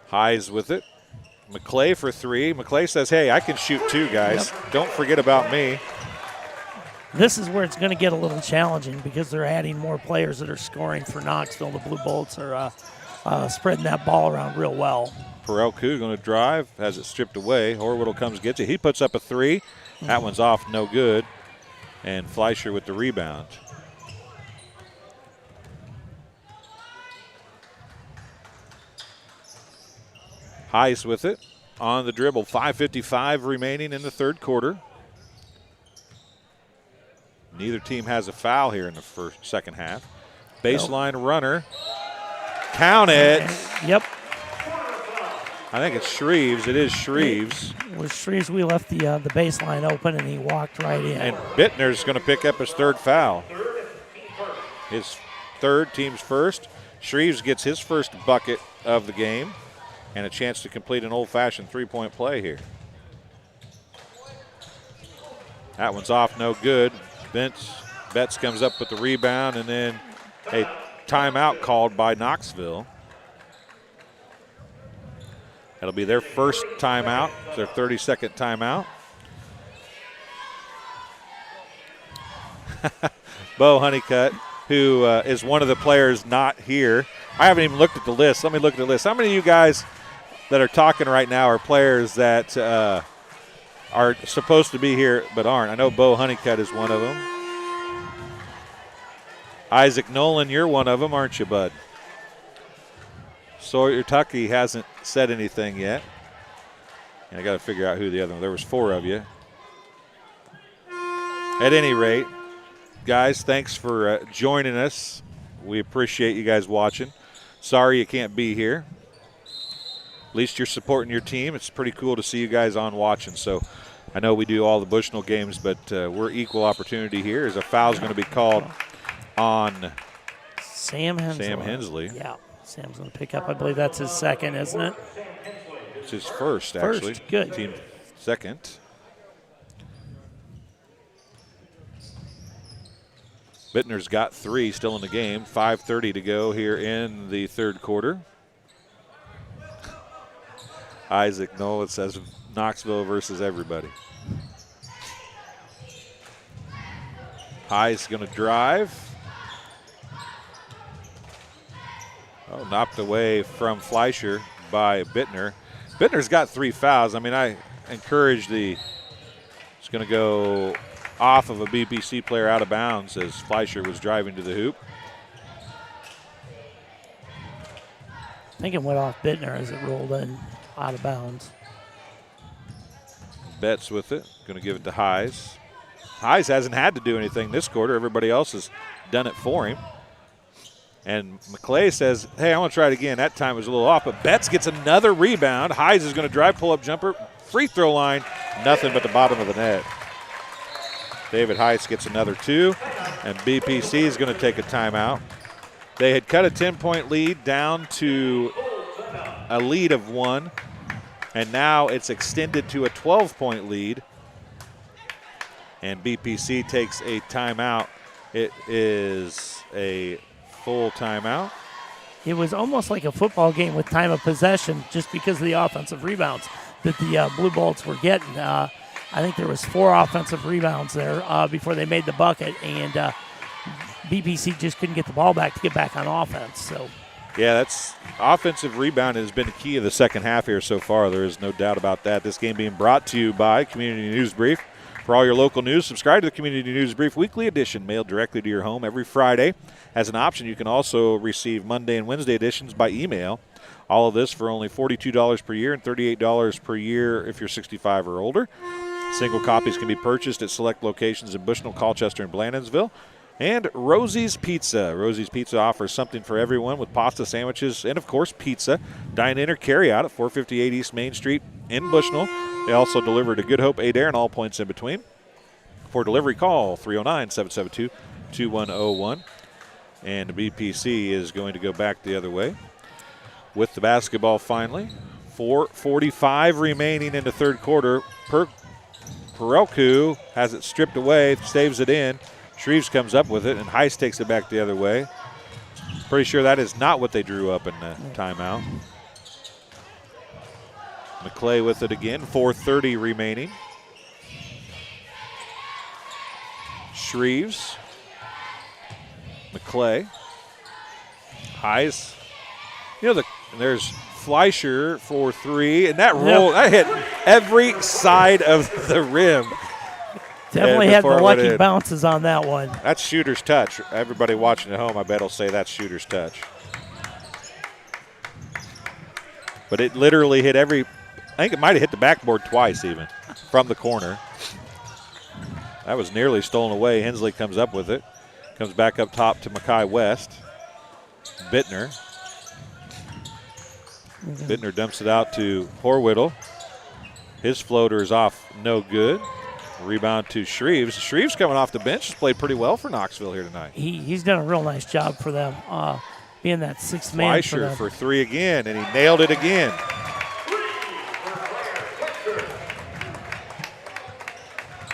Highs with it. McClay for three. McClay says, hey, I can shoot too, guys. Yep. Don't forget about me. This is where it's going to get a little challenging because they're adding more players that are scoring for Knoxville. The Blue Bolts are spreading that ball around real well. Perelku going to drive, has it stripped away. Horwittle comes, gets it. He puts up a three. That one's off, no good. And Fleischer with the rebound. Heiss with it on the dribble. 5:55 remaining in the third quarter. Neither team has a foul here in the second half. Baseline runner. Count it. Yep. I think it's Shreves. It is Shreves. With Shreves, we left the baseline open, and he walked right in. And Bittner's going to pick up his third foul. His third, team's first. Shreves gets his first bucket of the game and a chance to complete an old-fashioned three-point play here. That one's off, no good. Betts comes up with the rebound, and then a timeout called by Knoxville. That'll be their first timeout, their 32nd timeout. Bo Honeycutt, who is one of the players not here. I haven't even looked at the list. Let me look at the list. How many of you guys that are talking right now are players that are supposed to be here but aren't? I know Bo Honeycutt is one of them. Isaac Nolan, you're one of them, aren't you, bud? Sawyer Tuckey hasn't said anything yet. And I got to figure out who the other one. There was four of you. At any rate, guys, thanks for joining us. We appreciate you guys watching. Sorry you can't be here. At least you're supporting your team. It's pretty cool to see you guys on watching. So I know we do all the Bushnell games, but we're equal opportunity here as a foul's going to be called on Sam Hensley. Yeah, Sam's going to pick up. I believe that's his second, isn't it? It's his first, actually. First, good. Team second. Bittner's got three still in the game. 5:30 to go here in the third quarter. Isaac Nolan says Knoxville versus everybody. High's going to drive. Oh, knocked away from Fleischer by Bittner. Bittner's got three fouls. I mean, I encourage it's going to go off of a BPC player out of bounds as Fleischer was driving to the hoop. I think it went off Bittner as it rolled in out of bounds. Betts with it. Going to give it to Highs. Highs hasn't had to do anything this quarter. Everybody else has done it for him. And McClay says, hey, I want to try it again. That time was a little off, but Betts gets another rebound. Highs is going to drive, pull-up jumper, free throw line, nothing but the bottom of the net. David Heiss gets another two, and BPC is going to take a timeout. They had cut a 10-point lead down to a lead of one, and now it's extended to a 12-point lead. and BPC takes a timeout. It is a full timeout. It was almost like a football game with time of possession just because of the offensive rebounds that the Blue Bolts were getting. I think there was 4 offensive rebounds there before they made the bucket, and BPC just couldn't get the ball back to get back on offense. So, yeah, that's offensive rebound has been the key of the second half here so far. There is no doubt about that. This game being brought to you by Community News Brief. For all your local news, subscribe to the Community News Brief weekly edition, mailed directly to your home every Friday. As an option, you can also receive Monday and Wednesday editions by email. All of this for only $42 per year and $38 per year if you're 65 or older. Single copies can be purchased at select locations in Bushnell, Colchester, and Blandonsville. And Rosie's Pizza. Rosie's Pizza offers something for everyone with pasta, sandwiches, and, of course, pizza. Dine in or carry out at 458 East Main Street in Bushnell. They also deliver to Good Hope, Adair, and all points in between. For delivery, call 309-772-2101. And the BPC is going to go back the other way with the basketball finally. 4:45 remaining in the third quarter. Perelku has it stripped away, saves it in. Shreves comes up with it, and Heiss takes it back the other way. Pretty sure that is not what they drew up in the timeout. McClay with it again, 4:30 remaining. Shreves, McClay, Heiss. You know, there's Fleischer for 3, and that roll, that hit every side of the rim. Definitely had the lucky bounces on that one. That's shooter's touch. Everybody watching at home, I bet will say that's shooter's touch. But it literally hit I think it might have hit the backboard twice even from the corner. That was nearly stolen away. Hensley comes up with it. Comes back up top to Mackay West. Bittner. Bittner dumps it out to Horwittle. His floater is off, no good. Rebound to Shreves. Shreves coming off the bench has played pretty well for Knoxville here tonight. He's done a real nice job for them, being that 6th man for them. Fleischer for 3 again, and he nailed it again.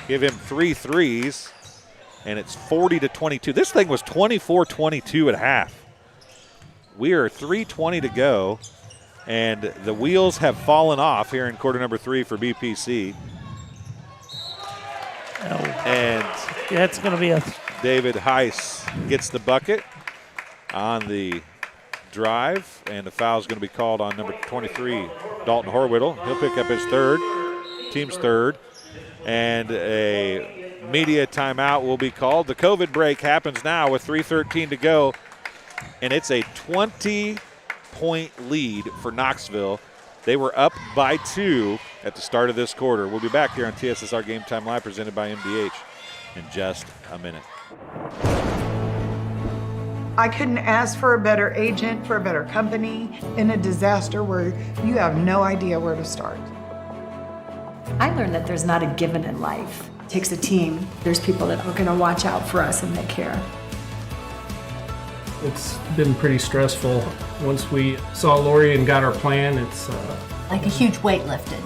Give him 3 threes, and it's 40-22. This thing was 24-22 at half. We are 3:20 to go, and the wheels have fallen off here in quarter number 3 for BPC. And that's going to be a David Heiss gets the bucket on the drive, and the foul is going to be called on number 23, Dalton Horwittle. He'll pick up his team's third, and a media timeout will be called. The COVID break happens now with 3:13 to go, and it's a 20-point lead for Knoxville. They were up by 2 at the start of this quarter. We'll be back here on TSSR Game Time Live, presented by MDH, in just a minute. I couldn't ask for a better agent, for a better company in a disaster where you have no idea where to start. I learned that there's not a given in life. It takes a team. There's people that are going to watch out for us and that care. It's been pretty stressful. Once we saw Lori and got our plan, it's like a huge weight lifted.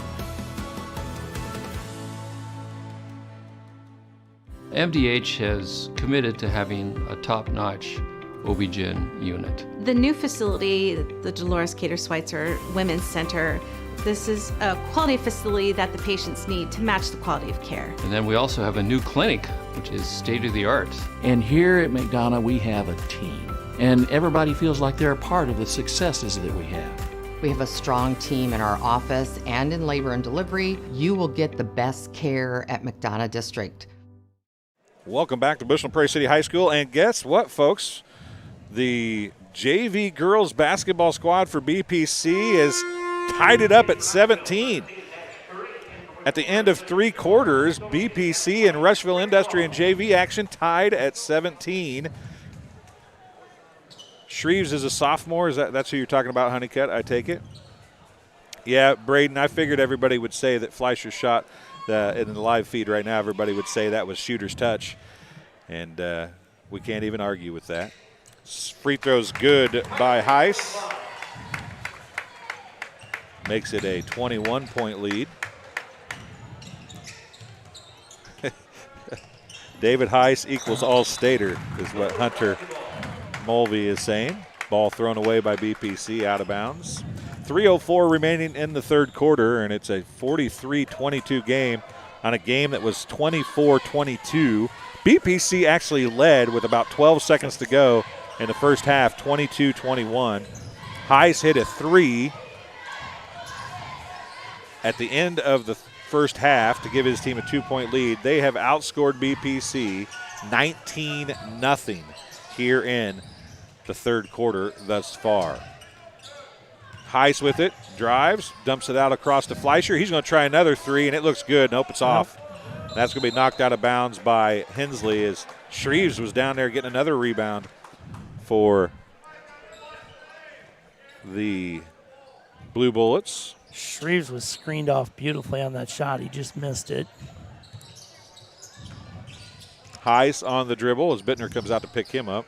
MDH has committed to having a top-notch OB-GYN unit. The new facility, the Dolores Cater Schweitzer Women's Center, this is a quality facility that the patients need to match the quality of care. And then we also have a new clinic, which is state-of-the-art. And here at McDonough, we have a team. And everybody feels like they're a part of the successes that we have. We have a strong team in our office and in labor and delivery. You will get the best care at McDonough District. Welcome back to Bushnell Prairie City High School. And guess what, folks? The JV girls basketball squad for BPC has tied it up at 17. At the end of 3 quarters, BPC and Rushville Industry and JV action tied at 17. Shreves is a sophomore. That's who you're talking about, Honeycutt, I take it? Yeah, Braden, I figured everybody would say that Fleischer shot in the live feed right now. Everybody would say that was shooter's touch, and we can't even argue with that. Free throw's good by Heiss. Makes it a 21-point lead. David Heiss equals All-Stater is what Hunter Mulvey is saying. Ball thrown away by BPC, out of bounds. 3:04 remaining in the third quarter, and it's a 43-22 game on a game that was 24-22. BPC actually led with about 12 seconds to go in the first half, 22-21. Heiss hit a 3 at the end of the first half to give his team a 2-point lead. They have outscored BPC 19-0 here in the third quarter thus far. Heiss with it, drives, dumps it out across to Fleischer. He's going to try another 3, and it looks good. Nope, it's off. That's going to be knocked out of bounds by Hensley as Shreves was down there getting another rebound for the Blue Bullets. Shreves was screened off beautifully on that shot. He just missed it. Heiss on the dribble as Bittner comes out to pick him up.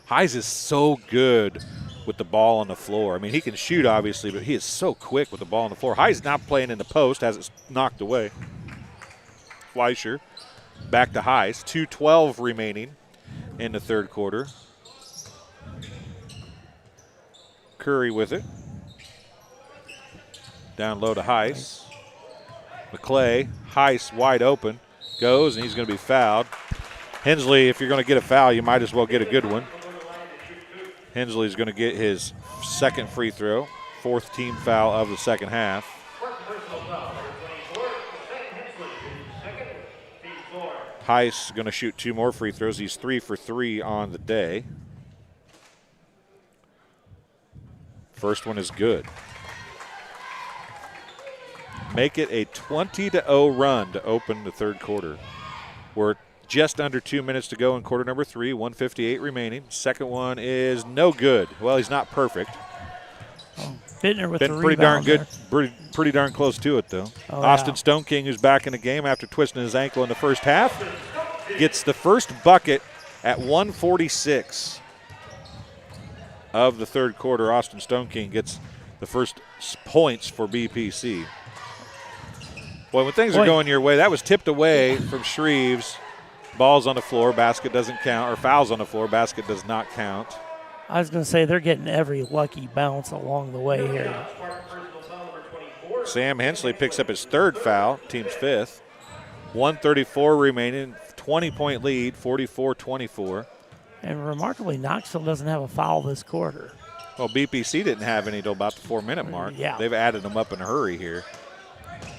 Heiss is so good with the ball on the floor. I mean, he can shoot, obviously, but he is so quick with the ball on the floor. Heiss now playing in the post, has it knocked away. Fleischer back to Heiss. 2:12 remaining in the third quarter. Curry with it. Down low to Heiss. McClay, Heiss wide open. Goes, and he's going to be fouled. Hensley, if you're going to get a foul, you might as well get a good one. Hensley's going to get his second free throw, fourth team foul of the second half. Heiss going to shoot 2 more free throws. He's 3 for 3 on the day. First one is good. Make it a 20-0 run to open the third quarter. We're just under 2 minutes to go in quarter number 3, 1:58 remaining. Second one is no good. Well, he's not perfect. Bittner with Been the pretty darn rebound good, pretty darn close to it, though. Oh, Austin yeah. Stone King, who's back in the game after twisting his ankle in the first half, gets the first bucket at 1:46 of the third quarter. Austin Stone King gets the first points for BPC. Boy, when things are going your way, that was tipped away from Shreves. Ball's on the floor, basket doesn't count, or foul's on the floor, basket does not count. I was going to say they're getting every lucky bounce along the way here. Sam Hensley picks up his third foul, team's fifth. 1:34 remaining, 20-point lead, 44-24. And remarkably, Knoxville doesn't have a foul this quarter. Well, BPC didn't have any until about the 4-minute mark. Yeah. They've added them up in a hurry here.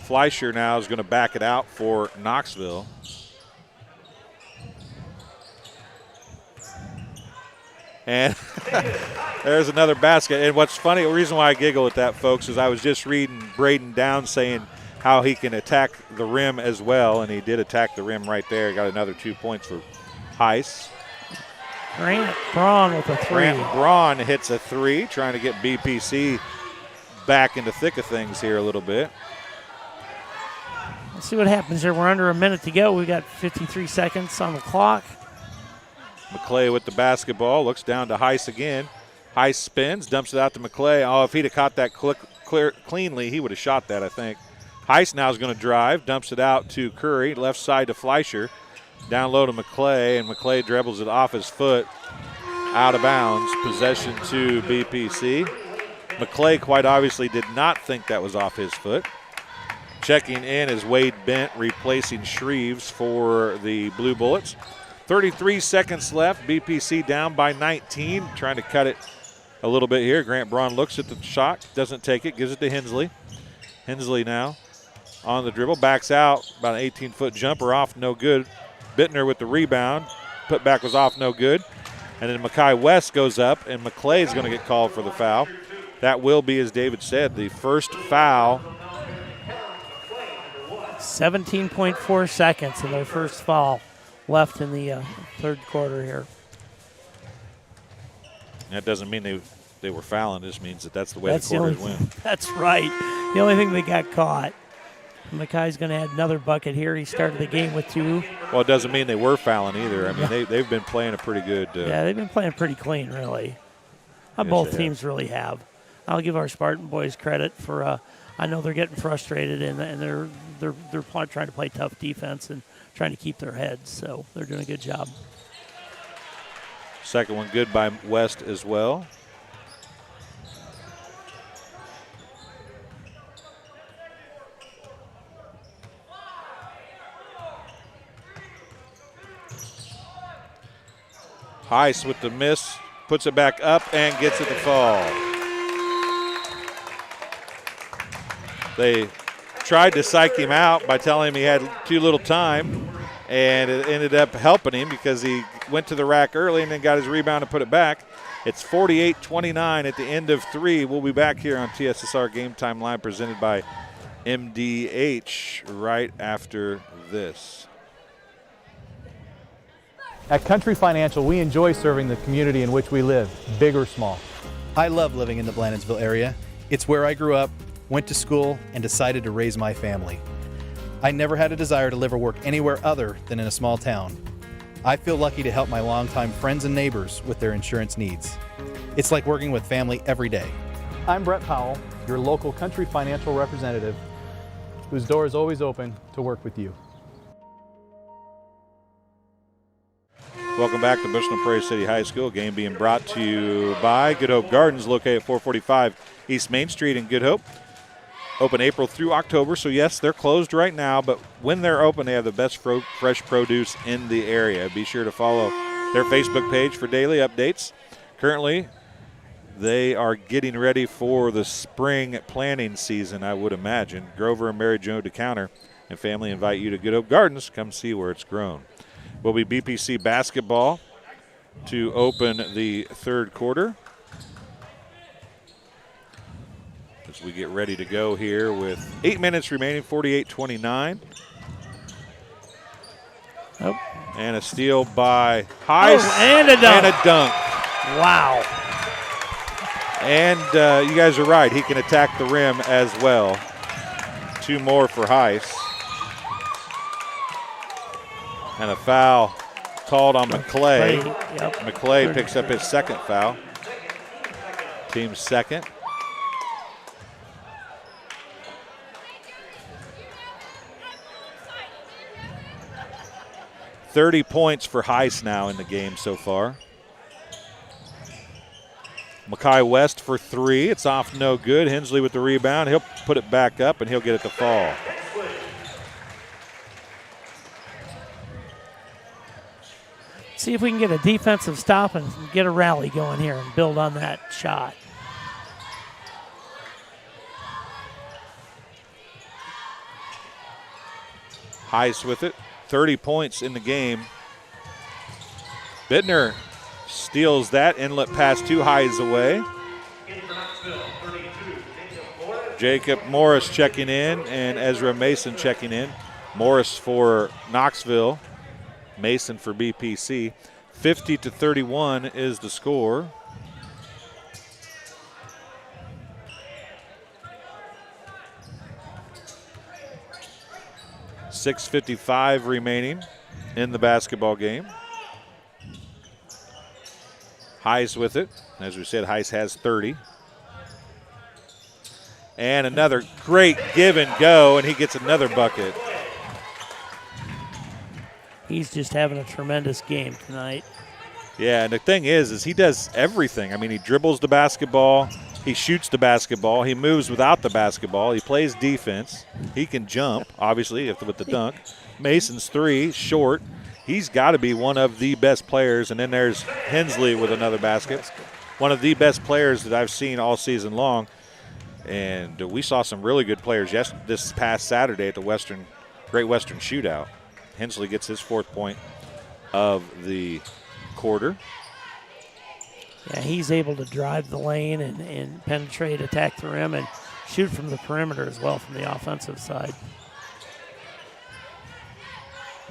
Fleischer now is going to back it out for Knoxville. And there's another basket. And what's funny, the reason why I giggle at that, folks, is I was just reading Braden Down saying how he can attack the rim as well, and he did attack the rim right there. Got another 2 points for Heiss. Grant Braun with a 3. Grant Braun hits a 3, trying to get BPC back in the thick of things here a little bit. Let's see what happens here. We're under a minute to go. We've got 53 seconds on the clock. McClay with the basketball, looks down to Heiss again. Heiss spins, dumps it out to McClay. Oh, if he'd have caught that cleanly, he would have shot that, I think. Heiss now is going to drive, dumps it out to Curry, left side to Fleischer. Down low to McClay, and McClay dribbles it off his foot, out of bounds. Possession to BPC. McClay quite obviously did not think that was off his foot. Checking in is Wade Bent, replacing Shreves for the Blue Bullets. 33 seconds left. BPC down by 19, trying to cut it a little bit here. Grant Braun looks at the shot, doesn't take it, gives it to Hensley. Hensley now on the dribble, backs out, about an 18-foot jumper off, no good. Bittner with the rebound. Putback was off, no good. And then Makai West goes up, and McClay is going to get called for the foul. That will be, as David said, the first foul. 17.4 seconds in their first foul left in the third quarter here. That doesn't mean they were fouling. It just means that that's the way the quarters went. That's right. The only thing they got caught. Makai's going to add another bucket here. He started the game with 2. Well, it doesn't mean they were fouling either. I mean, they've been playing a pretty good. Yeah, they've been playing pretty clean, really. Yes, Both teams really have. I'll give our Spartan boys credit for. I know they're getting frustrated and they're trying to play tough defense and trying to keep their heads. So they're doing a good job. Second one good by West as well. Heiss with the miss, puts it back up and gets it to fall. They tried to psych him out by telling him he had too little time, and it ended up helping him because he went to the rack early and then got his rebound and put it back. It's 48-29 at the end of 3. We'll be back here on TSSR Game Time Live presented by MDH right after this. At Country Financial, we enjoy serving the community in which we live, big or small. I love living in the Blandensville area. It's where I grew up, went to school, and decided to raise my family. I never had a desire to live or work anywhere other than in a small town. I feel lucky to help my longtime friends and neighbors with their insurance needs. It's like working with family every day. I'm Brett Powell, your local Country Financial representative, whose door is always open to work with you. Welcome back to Bushnell Prairie City High School. Game being brought to you by Good Hope Gardens, located at 445 East Main Street in Good Hope. Open April through October, so yes, they're closed right now, but when they're open, they have the best fresh produce in the area. Be sure to follow their Facebook page for daily updates. Currently, they are getting ready for the spring planting season, I would imagine. Grover and Mary Jo DeCounter and family invite you to Good Hope Gardens. Come see where it's grown. Will be BPC basketball to open the third quarter. As we get ready to go here with 8 minutes remaining, 48-29. Oh. And a steal by Heiss. Oh, and a dunk. And a dunk. Wow. And you guys are right. He can attack the rim as well. 2 more for Heiss. And a foul called on McClay. Yep. McClay picks up his second foul. Team's second. $30 points for Heiss now in the game so far. Mackay West for 3. It's off no good. Hensley with the rebound. He'll put it back up and he'll get it to fall. See if we can get a defensive stop and get a rally going here and build on that shot. Heiss with it. 30 points in the game. Bittner steals that inlet pass 2 highs away. Jacob Morris checking in and Ezra Mason checking in. Morris for Knoxville. Mason for BPC. 50-31 is the score. .6:55 remaining in the basketball game. Heiss with it. As we said, Heiss has 30. And another great give and go, and he gets another bucket. He's just having a tremendous game tonight. Yeah, and the thing is he does everything. I mean, he dribbles the basketball. He shoots the basketball. He moves without the basketball. He plays defense. He can jump, obviously, with the dunk. Mason's 3, short. He's got to be one of the best players. And then there's Hensley with another basket. One of the best players that I've seen all season long. And we saw some really good players this past Saturday at the Great Western Shootout. Hensley gets his 4th point of the quarter. Yeah, he's able to drive the lane and penetrate, attack the rim, and shoot from the perimeter as well from the offensive side.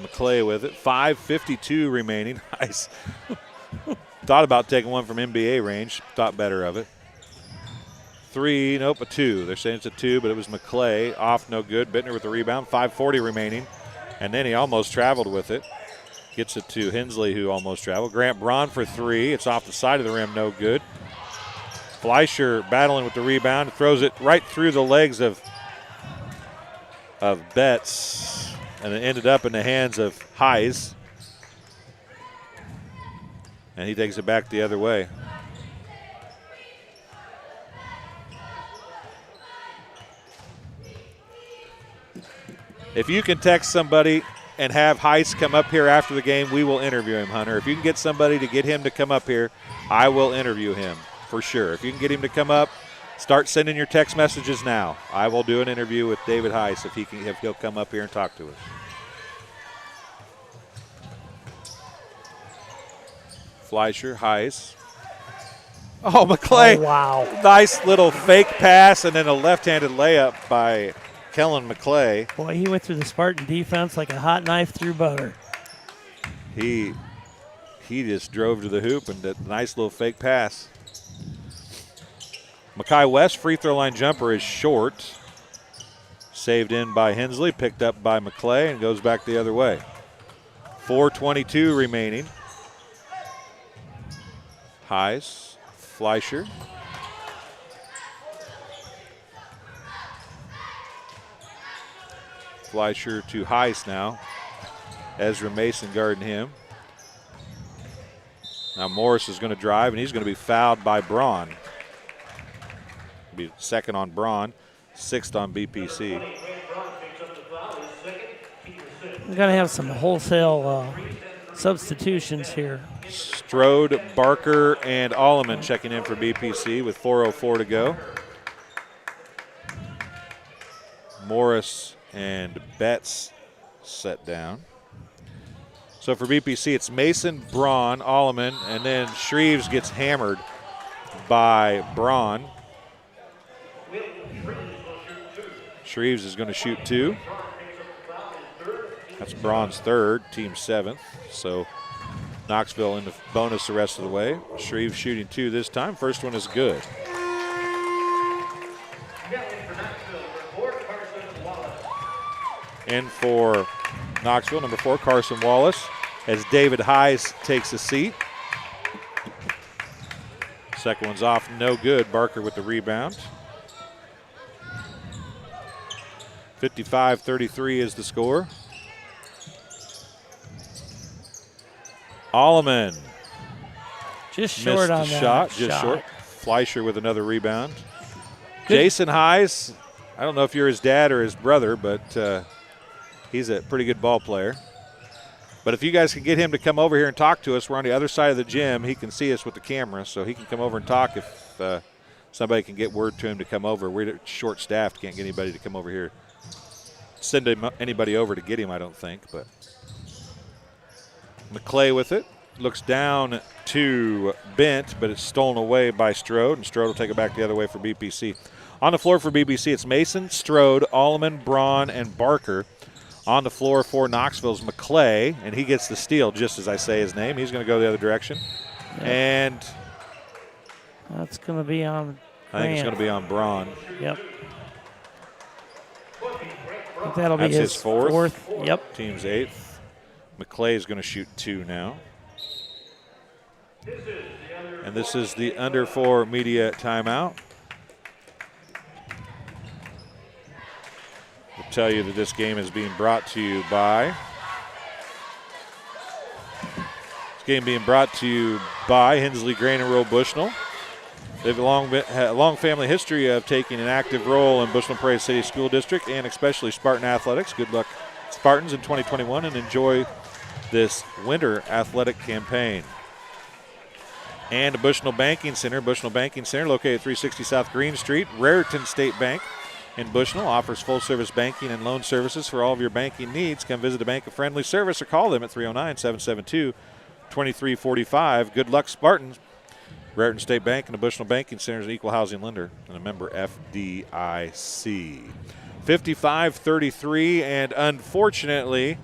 McClay with it. 5:52 remaining. Nice. Thought about taking one from NBA range. Thought better of it. 3, nope, a 2. They're saying it's a 2, but it was McClay. Off, no good. Bittner with the rebound. 5:40 remaining. And then he almost traveled with it. Gets it to Hensley, who almost traveled. Grant Braun for 3. It's off the side of the rim, no good. Fleischer battling with the rebound. Throws it right through the legs of Betts. And it ended up in the hands of Heise. And he takes it back the other way. If you can text somebody and have Heise come up here after the game, we will interview him, Hunter. If you can get somebody to get him to come up here, I will interview him for sure. If you can get him to come up, start sending your text messages now. I will do an interview with David Heise if he'll come up here and talk to us. Fleischer, Heise. Oh, McClay. Oh, wow. Nice little fake pass and then a left-handed layup by Kellen McClay. Boy, he went through the Spartan defense like a hot knife through butter. He just drove to the hoop and did a nice little fake pass. Mackay West free throw line jumper is short. Saved in by Hensley, picked up by McClay, and goes back the other way. 4:22 remaining. Heise, Fleischer. Fleischer to Heise now. Ezra Mason guarding him. Now Morris is going to drive, and he's going to be fouled by Braun. Be second on Braun, sixth on BPC. We're going to have some wholesale substitutions here. Strode, Barker, and Alleman checking in for BPC with 4:04 to go. Morris and Betts set down. So for BPC, it's Mason, Braun, Alleman, and then Shreves gets hammered by Braun. Shreves is going to shoot 2. That's Braun's third, team 7th. So Knoxville in the bonus the rest of the way. Shreves shooting 2 this time. First one is good. In for Knoxville, number 4, Carson Wallace, as David Heise takes a seat. Second one's off, no good. Barker with the rebound. 55-33 is the score. Alleman just short on that shot. Just short. Fleischer with another rebound. Good. Jason Heise, I don't know if you're his dad or his brother, but he's a pretty good ball player. But if you guys can get him to come over here and talk to us, we're on the other side of the gym. He can see us with the camera, so he can come over and talk if somebody can get word to him to come over. We're short-staffed, can't get anybody to come over here. Send anybody over to get him, I don't think. But McClay with it. Looks down to Bent, but it's stolen away by Strode, and Strode will take it back the other way for BPC. On the floor for BPC, it's Mason, Strode, Alleman, Braun, and Barker. On the floor for Knoxville's McClay, and he gets the steal just as I say his name. He's going to go the other direction. Yep. And that's going to be on I think it's going to be on Braun. Yep. That'll That's be his fourth. Yep. Team's 8th. McClay is going to shoot 2 now. And this is the under 4 media timeout. We'll tell you that this game is being brought to you by. This game being brought to you by Hensley Grain and Roll Bushnell. They have a long family history of taking an active role in Bushnell Prairie City School District and especially Spartan athletics. Good luck, Spartans, in 2021, and enjoy this winter athletic campaign. And a Bushnell Banking Center. Bushnell Banking Center located at 360 South Green Street. Raritan State Bank in Bushnell offers full-service banking and loan services for all of your banking needs. Come visit a bank of friendly service or call them at 309-772-2345. Good luck, Spartans. Raritan State Bank and the Bushnell Banking Center is an equal housing lender and a member FDIC. 55-33, and unfortunately,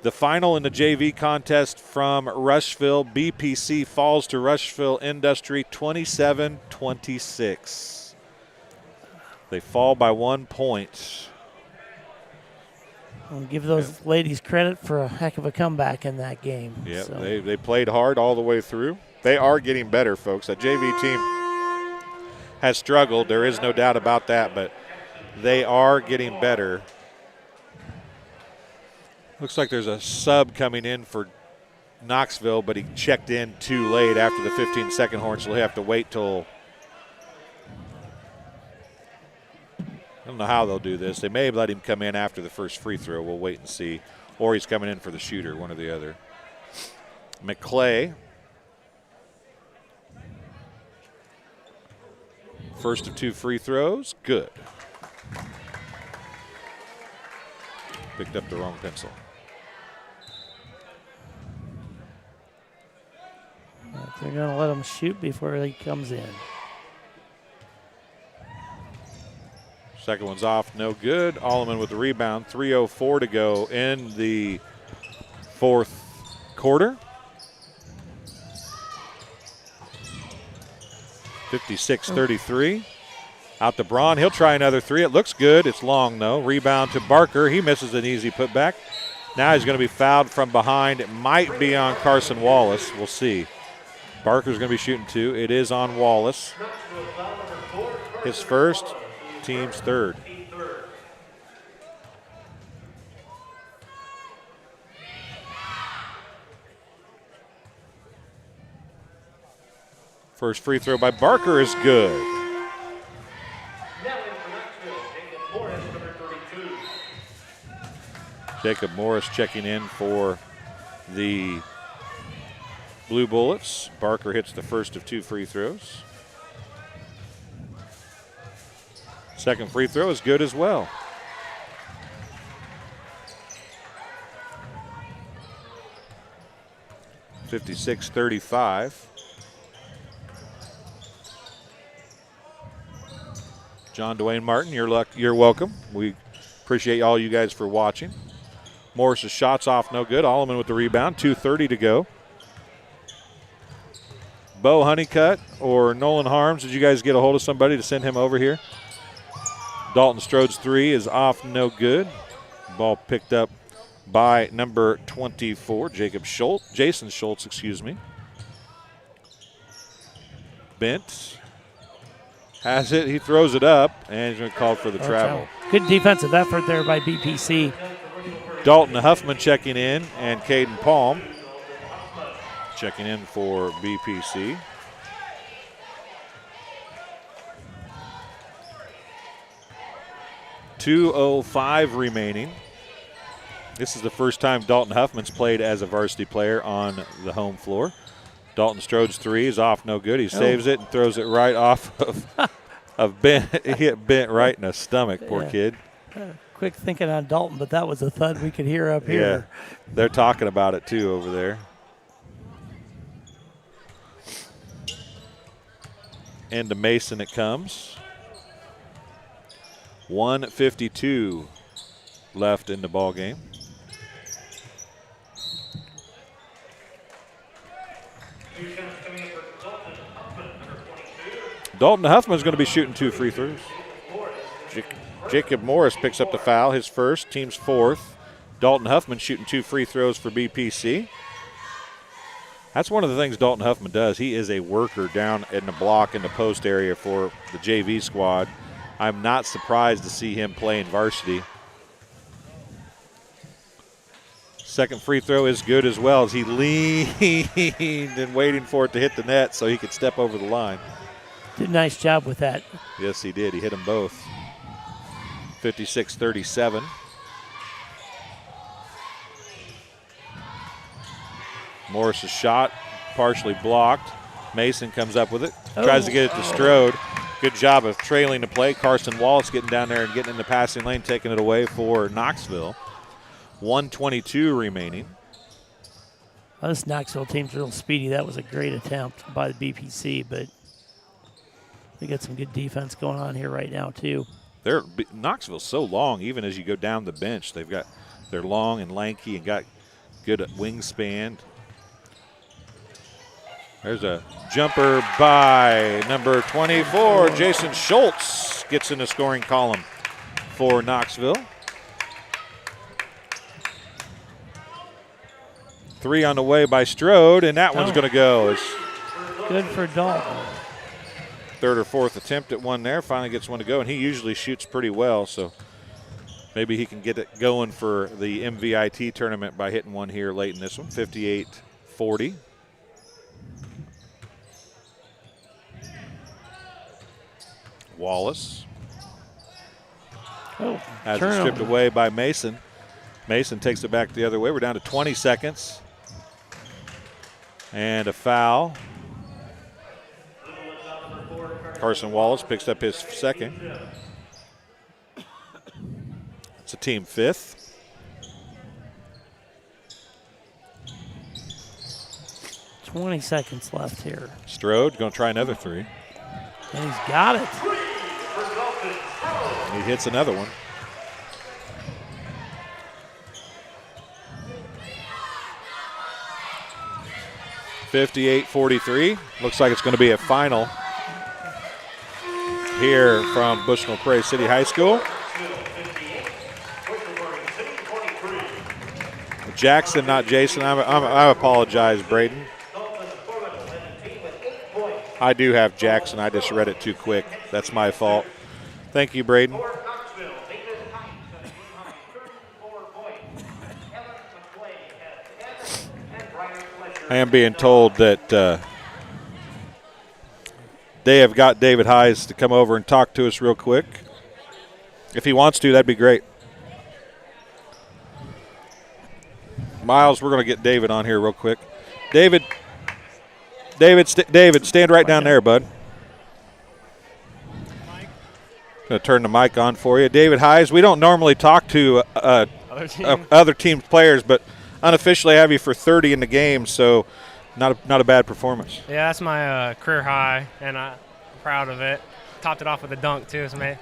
the final in the JV contest from Rushville, BPC falls to Rushville Industry 27-26. They fall by 1 point. I'll give those ladies credit for a heck of a comeback in that game. Yeah, so. they played hard all the way through. They are getting better, folks. That JV team has struggled. There is no doubt about that, but they are getting better. Looks like there's a sub coming in for Knoxville, but he checked in too late after the 15-second horn, so he'll have to wait till. I don't know how they'll do this. They may let him come in after the first free throw. We'll wait and see. Or he's coming in for the shooter, one or the other. McClay. First of 2 free throws. Good. Picked up the wrong pencil. They're going to let him shoot before he comes in. Second one's off, no good. Alleman with the rebound. 3:04 to go in the fourth quarter. 56-33. Out to Braun. He'll try another 3. It looks good. It's long, though. Rebound to Barker. He misses an easy putback. Now he's going to be fouled from behind. It might be on Carson Wallace. We'll see. Barker's going to be shooting 2. It is on Wallace. His first, team's third. First free throw by Barker is good. Jacob Morris checking in for the Blue Bullets. Barker hits the first of 2 free throws. Second free throw is good as well. (56-35). John Dwayne Martin, you're welcome. We appreciate all you guys for watching. Morris's shot's off, no good. Alleman with the rebound, 2:30 to go. Bo Honeycutt or Nolan Harms, did you guys get a hold of somebody to send him over here? Dalton Strode's 3 is off, no good. Ball picked up by number 24, Jason Schultz, excuse me. Bent has it, he throws it up, and he's going to call for the travel. Good defensive effort there by BPC. Dalton Huffman checking in, and Caden Palm checking in for BPC. .205 remaining. This is the first time Dalton Huffman's played as a varsity player on the home floor. Dalton Strode's 3 is off, no good. He saves it and throws it right off of Bent. He hit Bent right in the stomach, poor kid. Quick thinking on Dalton, but that was a thud we could hear up here. Yeah, they're talking about it too over there. Into Mason it comes. 1:52 left in the ball game. Dalton Huffman's going to be shooting 2 free throws. Jacob Morris picks up the foul, his first, team's 4th. Dalton Huffman shooting 2 free throws for BPC. That's one of the things Dalton Huffman does. He is a worker down in the block in the post area for the JV squad. I'm not surprised to see him playing varsity. Second free throw is good as well as he leaned and waiting for it to hit the net so he could step over the line. Did a nice job with that. Yes, he did. He hit them both. 56-37. Morris' shot partially blocked. Mason comes up with it. Tries to get it to Strode. Good job of trailing the play. Carson Wallace getting down there and getting in the passing lane, taking it away for Knoxville. 1:22 remaining. Well, this Knoxville team's real speedy. That was a great attempt by the BPC, but they got some good defense going on here right now, too. Knoxville's so long, even as you go down the bench. They're long and lanky and got good wingspan. There's a jumper by number 24, Jason Schultz gets in the scoring column for Knoxville. 3 on the way by Strode, and that one's going to go. It's good for Dalton. Third or fourth attempt at one there. Finally gets one to go, and he usually shoots pretty well. So Maybe he can get it going for the MVIT tournament by hitting one here late in this one. 58-40. Wallace has it stripped away by Mason. Mason takes it back the other way. We're down to 20 seconds. And a foul. Carson Wallace picks up his second. It's a team fifth. $20 seconds left here. Strode going to try another three. And he's got it. He hits another one. (58-43). Looks like it's going to be a final here from Bushnell Prairie City High School. Jackson, not Jason. I apologize, Braden. I do have Jackson. I just read it too quick. That's my fault. Thank you, Braden. I am being told that they have got David Hayes to come over and talk to us real quick. If he wants to, that'd be great. Miles, we're going to get David on here real quick. David, stand right down there, bud. Going to turn the mic on for you. David Hayes, we don't normally talk to other team players, but unofficially have you for 30 in the game, so not a bad performance. Yeah, that's my career high, and I'm proud of it. Topped it off with a dunk, too, so that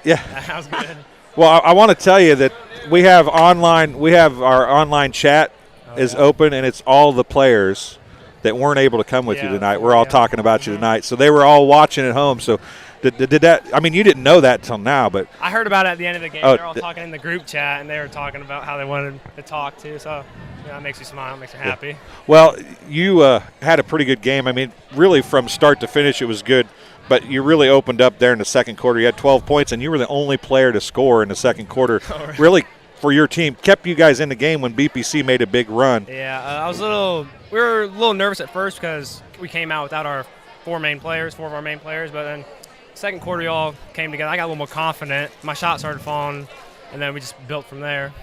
was good. Well, I want to tell you that we have our online chat is open, and it's all the players that weren't able to come with you tonight. We're all talking about you tonight. So they were all watching at home. So did that – I mean, you didn't know that until now, but – I heard about it at the end of the game. They're all talking in the group chat, and they were talking about how they wanted to talk, too. So, that makes you smile, makes you happy. Yeah. Well, you had a pretty good game. I mean, really from start to finish it was good, but you really opened up there in the second quarter. You had 12 points, and you were the only player to score in the second quarter. Really – for your team, kept you guys in the game when BPC made a big run. Yeah, we were a little nervous at first because we came out without our four of our main players, but then second quarter we all came together. I got a little more confident. My shot started falling, and then we just built from there.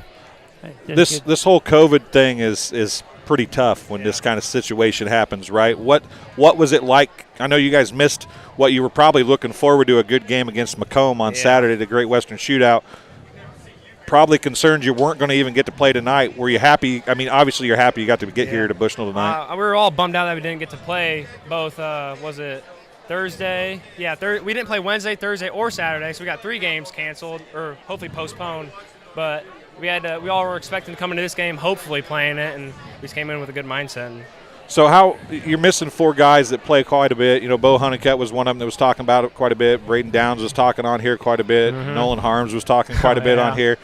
This whole COVID thing is pretty tough when this kind of situation happens, right? What was it like? I know you guys missed what you were probably looking forward to, a good game against Macomb on Saturday, the Great Western Shootout. Probably concerned you weren't going to even get to play tonight. Were you happy? I mean, obviously you're happy you got to get here to Bushnell tonight. We were all bummed out that we didn't get to play both, was it Thursday? Yeah, we didn't play Wednesday, Thursday, or Saturday, so we got 3 games canceled or hopefully postponed. But we all were expecting to come into this game hopefully playing it, and we just came in with a good mindset. So how you're missing 4 guys that play quite a bit. You know, Bo Honeycutt was one of them that was talking about it quite a bit. Braden Downs was talking on here quite a bit. Nolan Harms was talking quite a bit on here.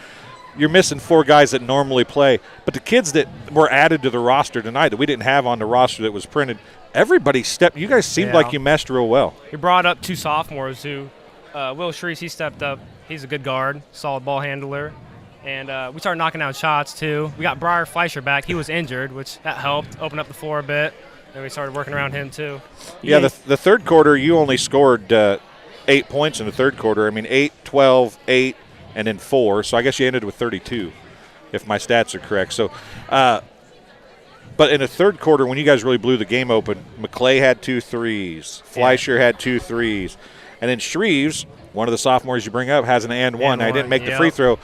You're missing 4 guys that normally play. But the kids that were added to the roster tonight that we didn't have on the roster that was printed, everybody stepped. You guys seemed like you meshed real well. We brought up 2 sophomores who, Will Shreese, he stepped up. He's a good guard, solid ball handler. And we started knocking down shots, too. We got Briar Fleischer back. He was injured, which that helped open up the floor a bit. And we started working around him, too. Yeah, the third quarter, you only scored 8 points in the third quarter. I mean, 8, 12, 8, and then 4. So I guess you ended with 32, if my stats are correct. So, but in the third quarter, when you guys really blew the game open, McClay had 2 threes. Fleischer had 2 threes. And then Shreves, one of the sophomores you bring up, has an and one. I didn't make the free throw.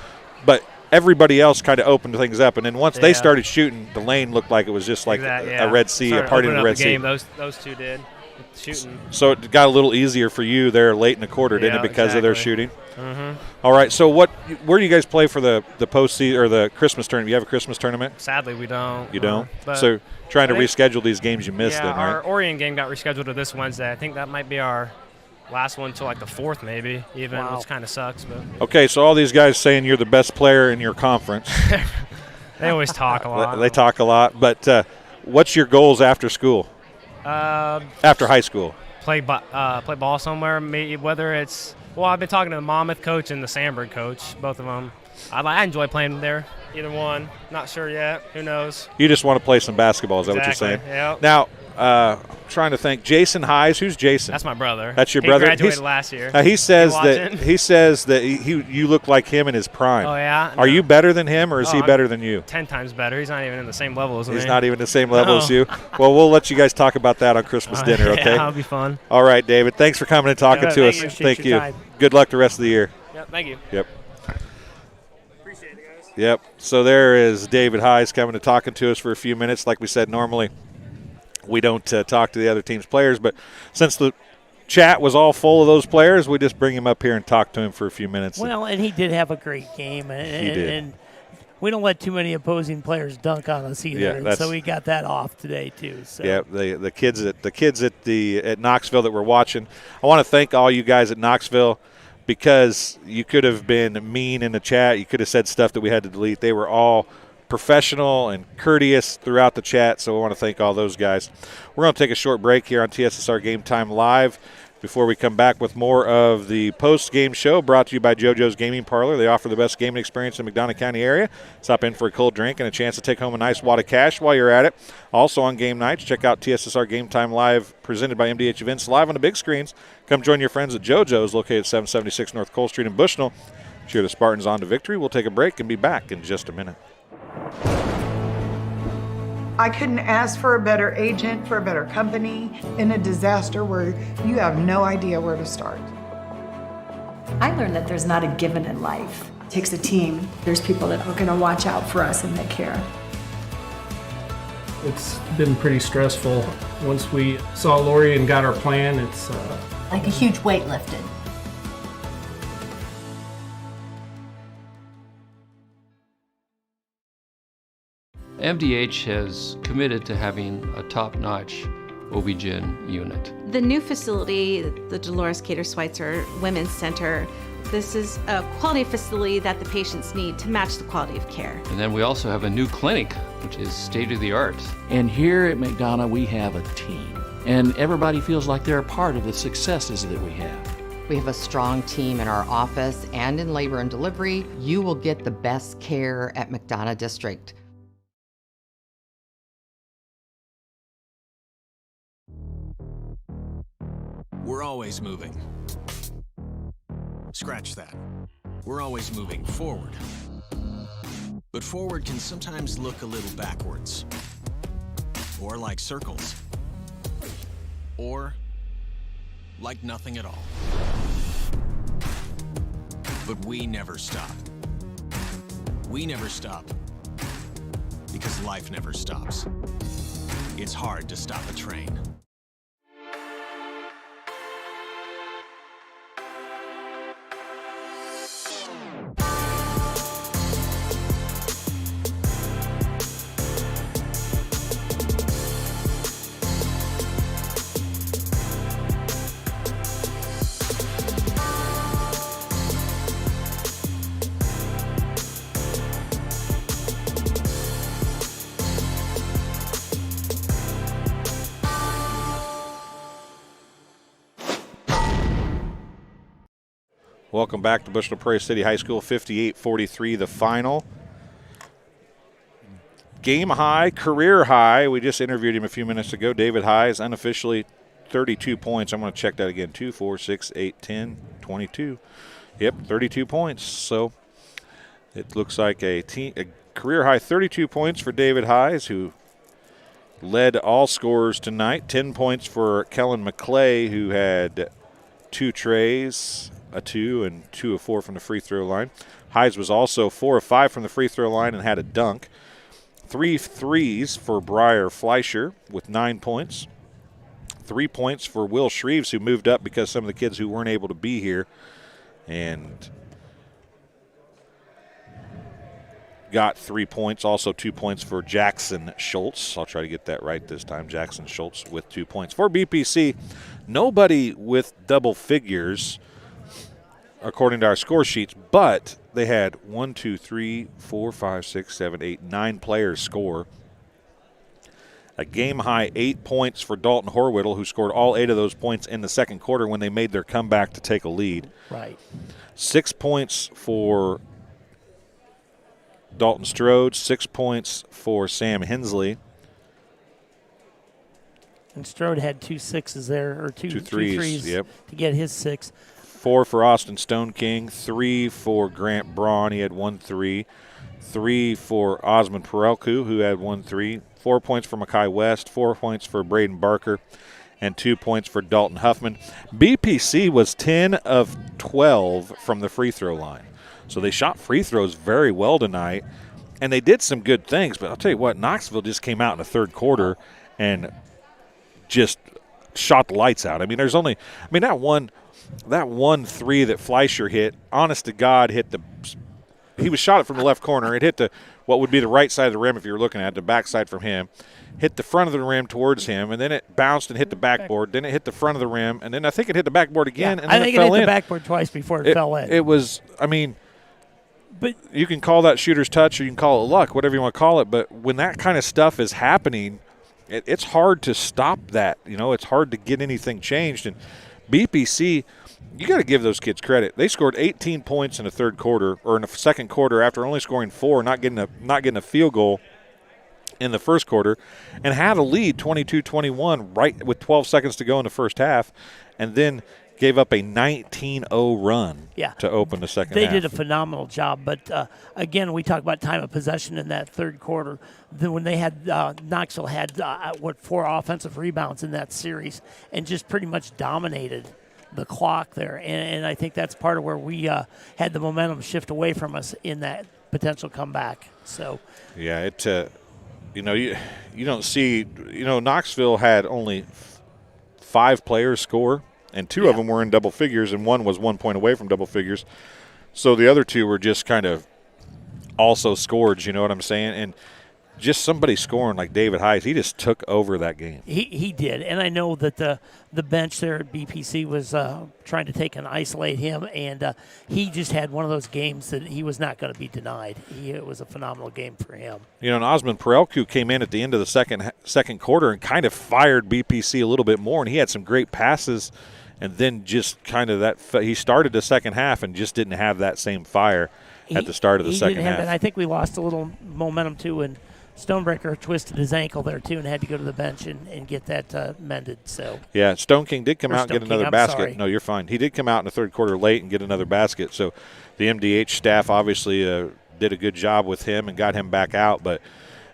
But everybody else kind of opened things up, and then once they started shooting, the lane looked like it was just like a Red Sea, a party in the Red Sea. Those 2 did, shooting. So it got a little easier for you there late in the quarter, didn't it, because of their shooting? All right, so where do you guys play for the postseason or the Christmas tournament? You have a Christmas tournament? Sadly, we don't. You don't? So trying to reschedule these games you missed then, right? Our Orion game got rescheduled to this Wednesday. I think that might be our last one till like the 4th maybe even, which kind of sucks. But okay, so all these guys saying you're the best player in your conference. They always talk a lot. They talk a lot, but what's your goals after school? After high school? Play ball somewhere, maybe, whether it's – well, I've been talking to the Monmouth coach and the Sandburg coach, both of them. I enjoy playing there. Either one. Not sure yet. Who knows? You just want to play some basketball, is that what you're saying? Yep. Now, trying to think. Jason Hayes, who's Jason? That's my brother. That's your brother? He graduated last year. He says that you look like him in his prime. Oh, yeah? Are you better than him, or is he better than you? 10 times better. He's not even in the same level as me. He's not even the same level as you? Well, we'll let you guys talk about that on Christmas dinner, okay? Yeah, that'll be fun. All right, David. Thanks for coming and talking to us. Thank you. Good luck the rest of the year. Yep, thank you. Yep. Appreciate it, guys. Yep. So there is David Hayes coming and talking to us for a few minutes. Like we said, normally we don't talk to the other team's players, but since the chat was all full of those players, we just bring him up here and talk to him for a few minutes. Well, and he did have a great game. And, he did. And we don't let too many opposing players dunk on us either, and so we got that off today too. So. Yeah, the kids at Knoxville that were watching, I want to thank all you guys at Knoxville, because you could have been mean in the chat. You could have said stuff that we had to delete. They were all professional and courteous throughout the chat, so I want to thank all those guys. We're going to take a short break here on TSSR Game Time Live before we come back with more of the post-game show brought to you by JoJo's Gaming Parlor. They offer the best gaming experience in the McDonough County area. Stop in for a cold drink and a chance to take home a nice wad of cash while you're at it. Also on game nights, check out TSSR Game Time Live presented by MDH Events live on the big screens. Come join your friends at JoJo's located at 776 North Cole Street in Bushnell. Cheer the Spartans on to victory. We'll take a break and be back in just a minute. I couldn't ask for a better agent, for a better company in a disaster where you have no idea where to start. I learned that there's not a given in life. It takes a team. There's people that are going to watch out for us and that care. It's been pretty stressful. Once we saw Lori and got our plan, it's like a huge weight lifted. MDH has committed to having a top-notch OB-GYN unit. The new facility, the Dolores Cater Schweitzer Women's Center, this is a quality facility that the patients need to match the quality of care. And then we also have a new clinic, which is state-of-the-art. And here at McDonough, we have a team. And everybody feels like they're a part of the successes that we have. We have a strong team in our office and in labor and delivery. You will get the best care at McDonough District. We're always moving. Scratch that. We're always moving forward. But forward can sometimes look a little backwards. Or like circles. Or like nothing at all. But we never stop. We never stop because life never stops. It's hard to stop a train. Welcome back to Bushnell Prairie City High School, 58-43 the final. Game high, career high. We just interviewed him a few minutes ago. David Hayes, unofficially 32 points. I'm going to check that again. 2, 4, 6, 8, 10, 22. Yep, 32 points. So it looks like a career high 32 points for David Hayes, who led all scorers tonight. 10 points for Kellen McClay, who had 2 trays, a 2, and 2 of 4 from the free throw line. Hayes was also 4 of 5 from the free throw line and had a dunk. 3 threes for Briar Fleischer with 9 points. 3 points for Will Shreves, who moved up because some of the kids who weren't able to be here and got 3 points. Also 2 points for Jackson Schultz. I'll try to get that right this time. Jackson Schultz with 2 points. For BPC, nobody with double figures according to our score sheets, but they had 1, 2, 3, 4, 5, 6, 7, 8, 9 players score. A game-high 8 points for Dalton Horwittle, who scored all 8 of those points in the second quarter when they made their comeback to take a lead. Right. 6 points for Dalton Strode, 6 points for Sam Hensley. And Strode had 2 sixes there, or two threes yep. to get his 6. 4 for Austin Stone King, 3 for Grant Braun. He had 1 3. 3 for Osmond Perelku, who had 1 3. 4 points for Makai West, 4 points for Braden Barker, and 2 points for Dalton Huffman. BPC was 10 of 12 from the free throw line. So they shot free throws very well tonight, and they did some good things. But I'll tell you what, Knoxville just came out in the third quarter and just shot the lights out. I mean, that one 3 that Fleischer hit, honest to God, he was shot it from the left corner. It hit what would be the right side of the rim if you were looking at the backside from him. Hit the front of the rim towards him, and then it bounced and hit the backboard. Then it hit the front of the rim, and then I think it hit the backboard again, and then I think it fell hit in. the backboard twice before it fell in. It was, but you can call that shooter's touch or you can call it luck, whatever you want to call it, but when that kind of stuff is happening, it's hard to stop that. It's hard to get anything changed. And BPC, you got to give those kids credit. They scored 18 points in the third quarter, or in the second quarter, after only scoring 4, not getting a field goal in the first quarter, and had a lead 22-21 right with 12 seconds to go in the first half, and then gave up a 19-0 run to open the second half. They did a phenomenal job, but again, we talk about time of possession in that third quarter. When they had Knoxville had 4 offensive rebounds in that series, and just pretty much dominated the clock there, and I think that's part of where we had the momentum shift away from us in that potential comeback. So yeah, you don't see, Knoxville had only 5 players score, and 2 of them were in double figures, and 1 was 1 point away from double figures. So the other 2 were just kind of also scored, you know what I'm saying? And just somebody scoring like David Heiss, he just took over that game. He did, and I know that the bench there at BPC was trying to take and isolate him, and he just had one of those games that he was not going to be denied. It was a phenomenal game for him. And Osmond Perelku came in at the end of the second quarter and kind of fired BPC a little bit more, and he had some great passes, and then just kind of he started the second half and just didn't have that same fire at the start of the second half. And I think we lost a little momentum too, and Stonebreaker twisted his ankle there too and had to go to the bench and get that mended. So yeah, Stone King did come out and get another basket. Sorry. No, you're fine. He did come out in the third quarter late and get another basket. So the MDH staff obviously did a good job with him and got him back out. But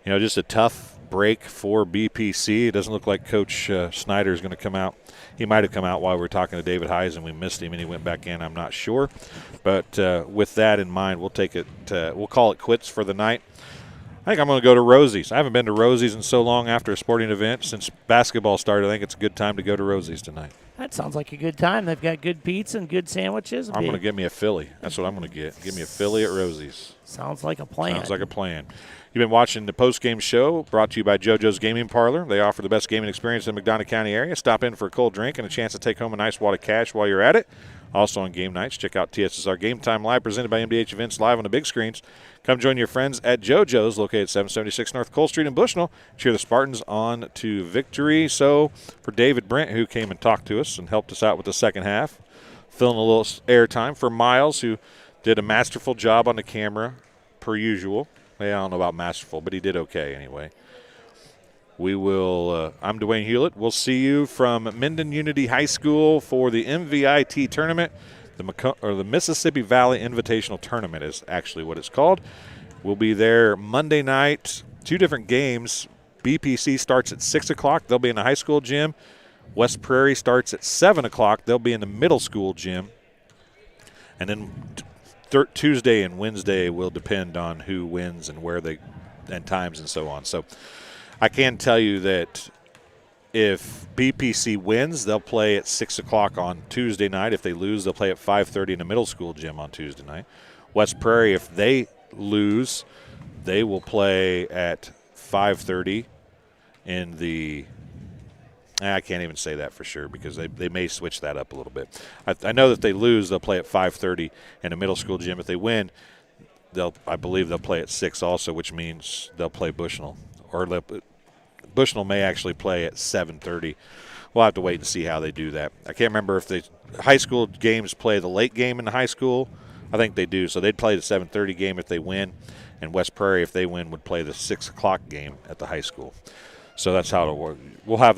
just a tough break for BPC. It doesn't look like Coach Snyder is going to come out. He might have come out while we were talking to David Heiss and we missed him and he went back in. I'm not sure. But with that in mind, we'll take it. We'll call it quits for the night. I think I'm going to go to Rosie's. I haven't been to Rosie's in so long after a sporting event since basketball started. I think it's a good time to go to Rosie's tonight. That sounds like a good time. They've got good pizza and good sandwiches. I'm going to get me a Philly. That's what I'm going to get. Give me a Philly at Rosie's. Sounds like a plan. Sounds like a plan. You've been watching the Postgame Show brought to you by JoJo's Gaming Parlor. They offer the best gaming experience in the McDonough County area. Stop in for a cold drink and a chance to take home a nice wad of cash while you're at it. Also on game nights, check out TSSR Game Time Live, presented by MDH Events, live on the big screens. Come join your friends at JoJo's, located at 776 North Cole Street in Bushnell. Cheer the Spartans on to victory. So for David Brent, who came and talked to us and helped us out with the second half, filling a little airtime. For Miles, who did a masterful job on the camera, per usual. I don't know about masterful, but he did okay anyway. We will. I'm Dwayne Hewlett. We'll see you from Minden Unity High School for the MVIT tournament. The Mississippi Valley Invitational Tournament is actually what it's called. We'll be there Monday night. 2 different games. BPC starts at 6 o'clock. They'll be in the high school gym. West Prairie starts at 7 o'clock. They'll be in the middle school gym. And then Tuesday and Wednesday will depend on who wins and where they and times and so on. So I can tell you that if BPC wins, they'll play at 6 o'clock on Tuesday night. If they lose, they'll play at 5:30 in the middle school gym on Tuesday night. West Prairie, if they lose, they will play at 5:30 in the I can't even say that for sure because they may switch that up a little bit. I know that if they lose, they'll play at 5:30 in the middle school gym. If they win, I believe they'll play at 6 also, which means they'll play Bushnell. Or Bushnell may actually play at 7:30. We'll have to wait and see how they do that. I can't remember if the high school games play the late game in the high school. I think they do. So they'd play the 7:30 game if they win. And West Prairie, if they win, would play the 6 o'clock game at the high school. So that's how it'll work. We'll have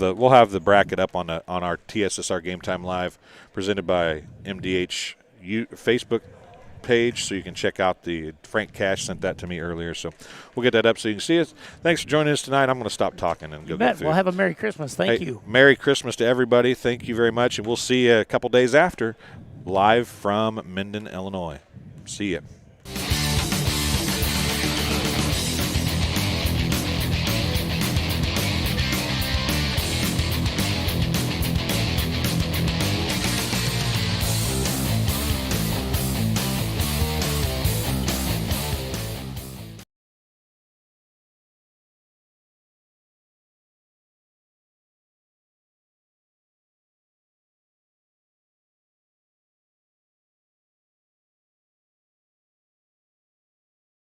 the bracket up on our TSSR Game Time Live, presented by MDH Facebook page, so you can check out the Frank Cash sent that to me earlier. So we'll get that up so you can see us. Thanks for joining us tonight. I'm going to stop talking and go get food. We'll have a Merry Christmas. Thank you. Merry Christmas to everybody. Thank you very much, and we'll see you a couple days after, live from Minden, Illinois. See you.